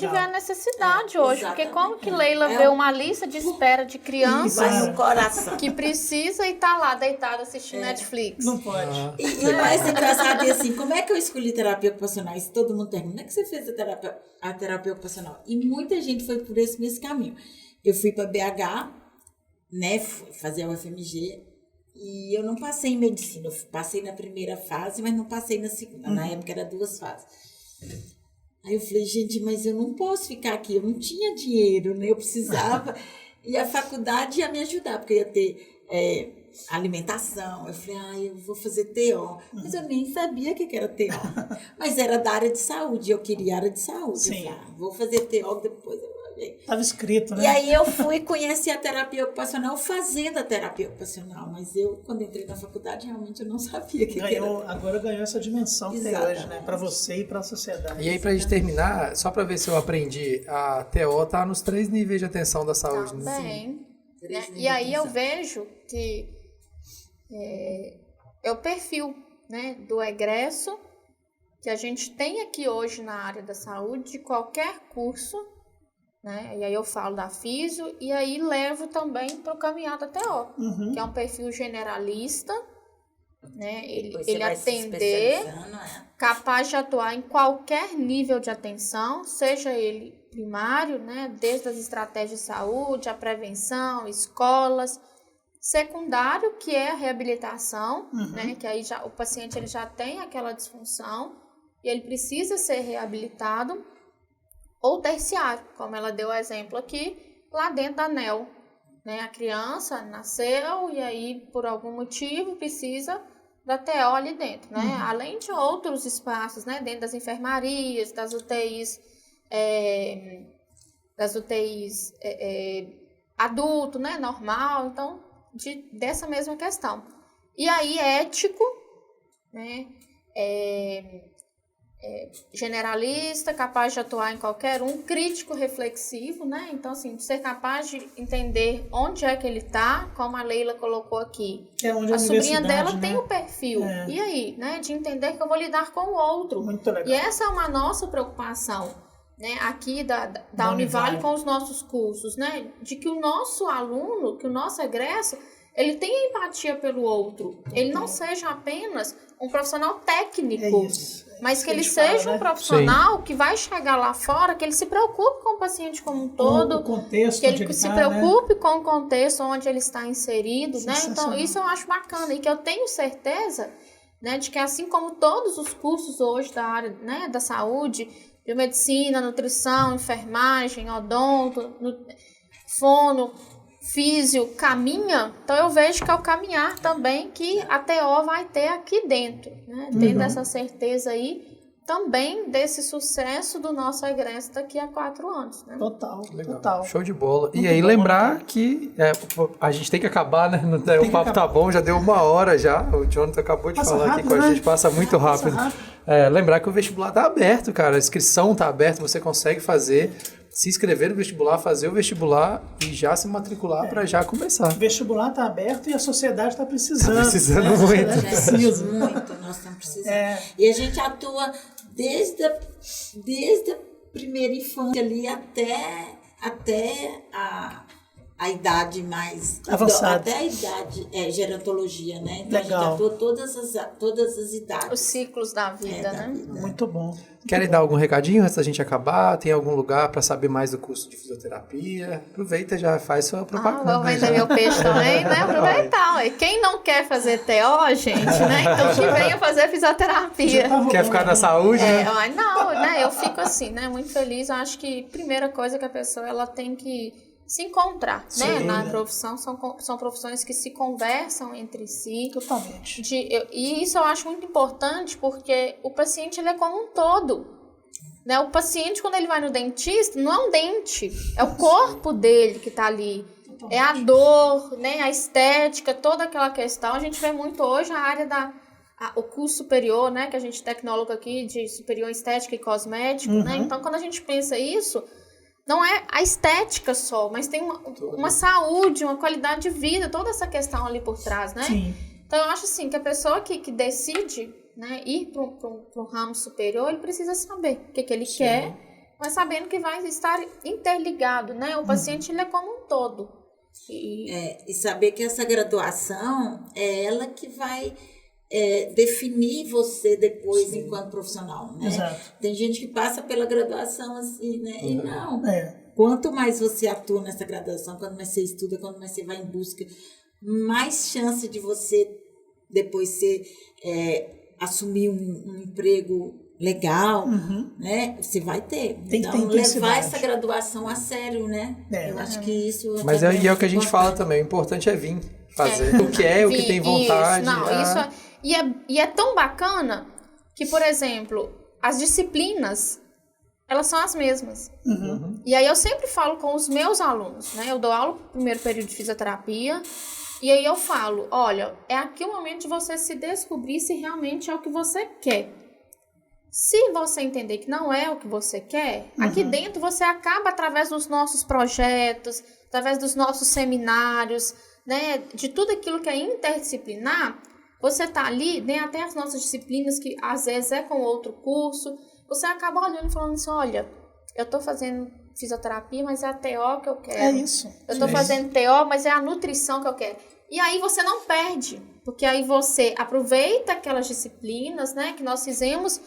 ver a necessidade hoje, exatamente. Porque como que Leila vê uma lista de espera de crianças no coração que precisa e tá lá deitada assistindo Netflix? Não pode. E mais engraçado é assim, como é que eu escolhi terapia ocupacional? Isso todo mundo pergunta, como é que você fez a terapia ocupacional? E muita gente foi por esse mesmo caminho. Eu fui para BH, né, fazer a UFMG, e eu não passei em medicina, eu passei na primeira fase, mas não passei na segunda. Na época era 2 fases. Aí eu falei, gente, mas eu não posso ficar aqui, eu não tinha dinheiro, né? Eu precisava. E a faculdade ia me ajudar, porque ia ter alimentação. Eu falei, eu vou fazer TO. Mas eu nem sabia o que era TO. Mas era da área de saúde, eu queria área de saúde. Sim. Eu falei, vou fazer TO, depois eu vou ver. Estava escrito, né? E aí eu fui conhecer a terapia ocupacional fazendo a terapia ocupacional, mas eu, quando entrei na faculdade, realmente eu não sabia que era. Agora ganhou essa dimensão que tem hoje, né? Para você e para a sociedade. E aí, pra gente terminar, só para ver se eu aprendi, a TO tá nos 3 níveis de atenção da saúde. Também. Né? E aí eu vejo que é o perfil, né, do egresso que a gente tem aqui hoje na área da saúde, de qualquer curso, né? E aí eu falo da Físio e aí levo também para o caminhar da TO, que é um perfil generalista, né? Ele atender, capaz de atuar em qualquer nível de atenção, seja ele primário, né? Desde as estratégias de saúde, a prevenção, escolas, secundário, que é a reabilitação, né? Que aí o paciente ele já tem aquela disfunção e ele precisa ser reabilitado, ou terciário, como ela deu o exemplo aqui, lá dentro da NEL, né? A criança nasceu e aí, por algum motivo, precisa da TO ali dentro, né? Além de outros espaços, né? Dentro das enfermarias, das UTIs adulto, né, normal, então, dessa mesma questão. E aí, ético, né, generalista, capaz de atuar em qualquer um, crítico, reflexivo, né, então, assim, ser capaz de entender onde é que ele está, como a Leila colocou aqui. A sobrinha dela, né, tem o perfil, e aí, né, de entender que eu vou lidar com o outro. Muito legal. E essa é uma nossa preocupação, né, aqui da Univale com os nossos cursos, né, de que o nosso aluno, que o nosso egresso, ele tenha empatia pelo outro, ele não seja apenas um profissional técnico, mas que ele seja um profissional que vai chegar lá fora, que ele se preocupe com o paciente como um todo, o contexto que ele se preocupe, né, com o contexto onde ele está inserido, né? Então isso eu acho bacana e que eu tenho certeza, né, de que assim como todos os cursos hoje da área, né, da saúde, biomedicina, nutrição, enfermagem, odonto, fono, físio, caminha, então eu vejo que é o caminhar também que a TO vai ter aqui dentro, né? Tendo essa certeza aí também desse sucesso do nosso egresso daqui a 4 anos, né? Total. Show de bola. Muito e aí lembrar que a gente tem que acabar, né? O papo tá bom, já deu 1 hora já. O Jonathan acabou de falar rápido, aqui com a gente, passa muito rápido. Lembrar que o vestibular tá aberto, cara. A inscrição tá aberta, você consegue fazer, se inscrever no vestibular, fazer o vestibular e já se matricular para já começar. O vestibular tá aberto e a sociedade está precisando. Tá precisando muito. Muito, nós estamos precisando. E a gente atua desde a primeira infância ali até a idade mais avançada. Até a idade, gerontologia, né? Então legal. A gente atua todas as idades. Os ciclos da vida, né? Muito bom. Querem dar algum recadinho antes da gente acabar? Tem algum lugar para saber mais do curso de fisioterapia? Aproveita, já faz sua propaganda. Vou vender meu peixe também, né? Aproveitar. E quem não quer fazer TO, gente, né? Então que venha fazer fisioterapia. Quer ficar na saúde, né? Não, né? Eu fico assim, né? Muito feliz. Eu acho que a primeira coisa que a pessoa ela tem que se encontrar, né? Na profissão, são profissões que se conversam entre si. Totalmente. E isso eu acho muito importante porque o paciente ele é como um todo, né? O paciente, quando ele vai no dentista, não é um dente, é o corpo dele que está ali. Totalmente. É a dor, né? A estética, toda aquela questão. A gente vê muito hoje a área o curso superior, né? Que a gente tecnólogo aqui de superior em estética e cosmético, né? Então, quando a gente pensa isso, não é a estética só, mas tem uma saúde, uma qualidade de vida, toda essa questão ali por trás, né? Sim. Então, eu acho assim, que a pessoa que decide, né, ir para um ramo superior, ele precisa saber o que ele quer, mas sabendo que vai estar interligado, né? O paciente, ele é como um todo. E saber que essa graduação é ela que vai definir você depois enquanto profissional, né? Exato. Tem gente que passa pela graduação assim, né? E não. Quanto mais você atua nessa graduação, quanto mais você estuda, quanto mais você vai em busca, mais chance de você depois assumir um emprego legal, né? Você vai ter. Tem que então, ter levar essa graduação a sério, né? Eu acho que isso... Mas é o que a gente fala também, o importante é vir fazer o que o que tem vontade. E é tão bacana que, por exemplo, as disciplinas, elas são as mesmas. E aí eu sempre falo com os meus alunos, né? Eu dou aula no primeiro período de fisioterapia, e aí eu falo, olha, é aqui o momento de você se descobrir se realmente é o que você quer. Se você entender que não é o que você quer, aqui dentro você acaba, através dos nossos projetos, através dos nossos seminários, né? De tudo aquilo que é interdisciplinar, você tá ali, né, até as nossas disciplinas, que às vezes é com outro curso, você acaba olhando e falando assim, olha, eu tô fazendo fisioterapia, mas é a TO que eu quero. É isso. Eu tô fazendo TO, mas é a nutrição que eu quero. E aí você não perde, porque aí você aproveita aquelas disciplinas, né, que nós tivemos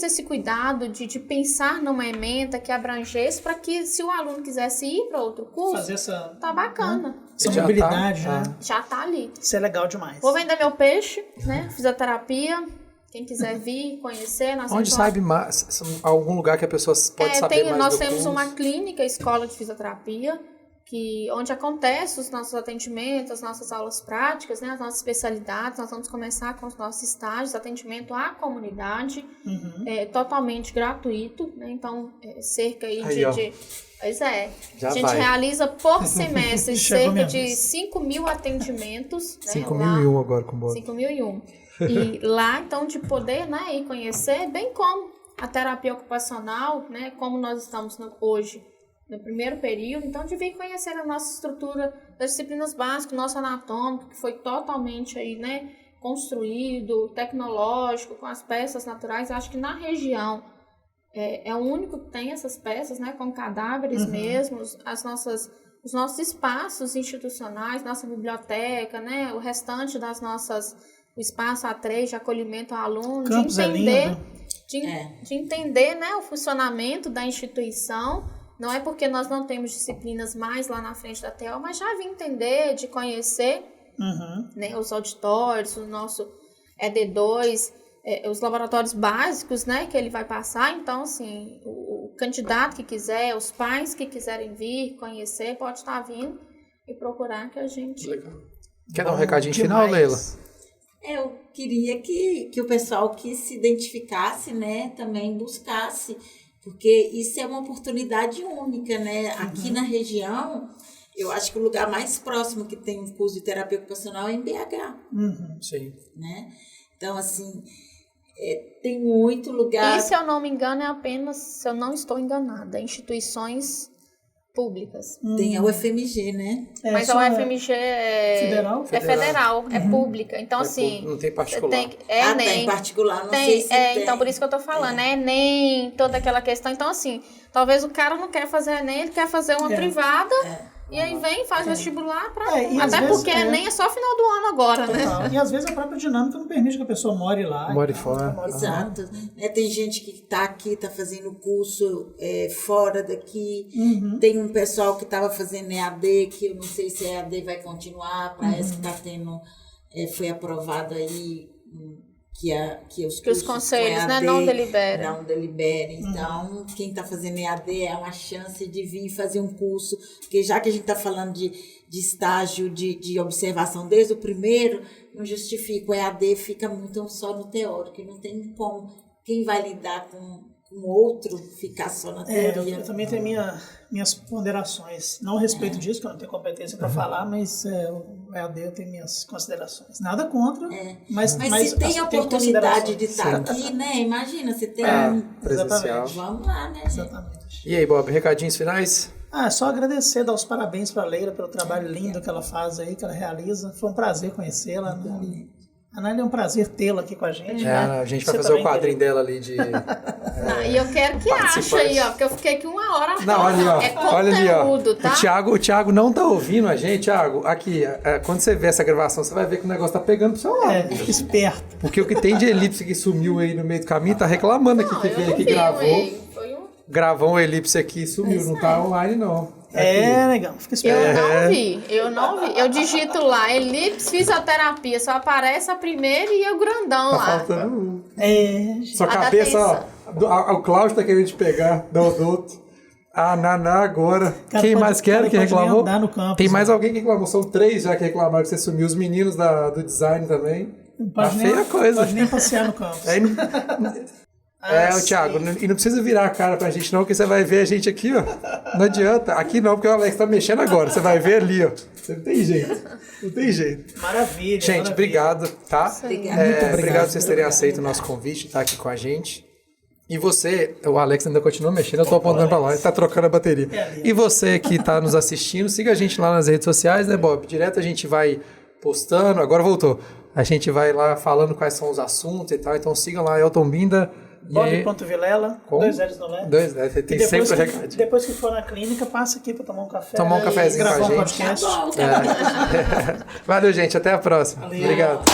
esse cuidado de pensar numa ementa que abrangesse para que, se o aluno quisesse ir para outro curso, fazer essa, tá bacana. Essa mobilidade, né? Já tá ali. Isso é legal demais. Vou vender meu peixe, né? Fisioterapia. Quem quiser vir, conhecer. Onde sabe mais? Algum lugar que a pessoa pode saber mais nós do temos curso? uma clínica, escola de fisioterapia, onde acontecem os nossos atendimentos, as nossas aulas práticas, né, as nossas especialidades. Nós vamos começar com os nossos estágios, atendimento à comunidade, totalmente gratuito, né, então cerca aí de pois é, já a gente vai. realiza por semestre cerca de 5.000 atendimentos. 5.001 agora com o Bob. 5.001. E lá, então, de poder, né, ir conhecer, bem como a terapia ocupacional, né, como nós estamos hoje no primeiro período, então de vir conhecer a nossa estrutura das disciplinas básicas, nosso anatômico, que foi totalmente aí, né, construído, tecnológico, com as peças naturais. Acho que na região é o único que tem essas peças, né, com cadáveres mesmo, os nossos espaços institucionais, nossa biblioteca, né, o restante das nossas, o espaço A3 de acolhimento ao aluno, Campus de entender, de entender, né, o funcionamento da instituição. Não é porque nós não temos disciplinas mais lá na frente da TEL, mas já vim entender, de conhecer né, os auditórios, o nosso ED2, os laboratórios básicos, né, que ele vai passar. Então, assim, o candidato que quiser, os pais que quiserem vir conhecer, pode estar vindo e procurar que a gente... Legal. Quer dar um recadinho final, Leila? Eu queria que o pessoal que se identificasse, né, também buscasse, porque isso é uma oportunidade única, né? Aqui na região, eu acho que o lugar mais próximo que tem um curso de terapia ocupacional é em BH. Sim. Né? Então, assim, tem muito lugar... E, se eu não me engano, é apenas, se eu não estou enganada, instituições públicas. Tem a UFMG, né? Mas a UFMG federal? É federal, é pública. Então, assim... Não tem particular. Tem tem particular, não sei se tem. Então, por isso que eu tô falando, né? Enem, toda aquela questão. Então, assim, talvez o cara não quer fazer Enem, ele quer fazer uma privada... E aí vem, faz vestibular para... Até porque Enem é só final do ano agora, né? E às vezes a própria dinâmica não permite que a pessoa more lá. More fora. Exato. Tem gente que está aqui, está fazendo curso fora daqui. Tem um pessoal que estava fazendo EAD, que eu não sei se a EAD vai continuar, parece que está tendo... foi aprovado aí... Que os conselhos, EAD, né, não deliberam. Não deliberem. Então, quem está fazendo EAD é uma chance de vir fazer um curso, porque já que a gente está falando de estágio de observação desde o primeiro, não justifica. O EAD fica muito só no teórico, não tem como. Quem vai lidar com outro ficar só na teoria? Eu também tenho minhas ponderações. Não a respeito disso, que eu não tenho competência para falar, mas o EAD eu tenho minhas considerações. Nada contra, mas se tem a oportunidade de estar aqui, né? Imagina, você tem presencial. Vamos lá, né? Exatamente. E aí, Bob, recadinhos finais? Só agradecer, dar os parabéns para a Leila pelo trabalho lindo que ela faz aí, que ela realiza. Foi um prazer conhecê-la. Ana, é um prazer tê-la aqui com a gente. A gente vai fazer o quadrinho dela ali de... E eu quero que ache aí, ó, porque eu fiquei aqui 1 hora. Não, olha ali, ó. É conteúdo, Olha ali, ó. tá? O Thiago não tá ouvindo a gente, Thiago. Aqui, quando você ver essa gravação, você vai ver que o negócio tá pegando pro seu lado. Fica esperto. Porque o que tem de elipse que sumiu aí no meio do caminho, tá reclamando aqui, que veio aqui, gravou um elipse aqui e sumiu. Não tá online, não. Legal, fica esperto. Eu não vi. Eu digito lá, elipse fisioterapia, só aparece a primeira e o grandão Tá lá. faltando Sua A cabeça, ó. O Cláudio tá querendo te pegar, dá o outro. A Naná agora. Cara, Quem mais que reclamou? Andar no campus, Tem mais alguém que reclamou. São 3 já que reclamaram que você sumiu. Os meninos do design também. Pode feia coisa. Pode nem passear no campus. O Thiago, e não precisa virar a cara pra gente não, porque você vai ver a gente aqui, ó. Não adianta. Aqui não, porque o Alex tá mexendo agora. Você vai ver ali, ó. Você não tem jeito. Não tem jeito. Maravilha. Gente, obrigado, tá? Obrigado. Obrigado por vocês terem aceito o nosso convite, estar aqui com a gente. E você, o Alex ainda continua mexendo, eu tô apontando pra lá, ele tá trocando a bateria. E você que tá nos assistindo, siga a gente lá nas redes sociais, né, Bob? Direto a gente vai postando, agora voltou. A gente vai lá falando quais são os assuntos e tal, então sigam lá, Elton Binda. Bob.Vilela, 2 L's no Lé. 2 L's, tem sempre o recado. Depois que for na clínica, passa aqui pra tomar um café. Tomar um cafezinho com a gente. Gravar um podcast. Valeu, gente, até a próxima. Valeu. Obrigado.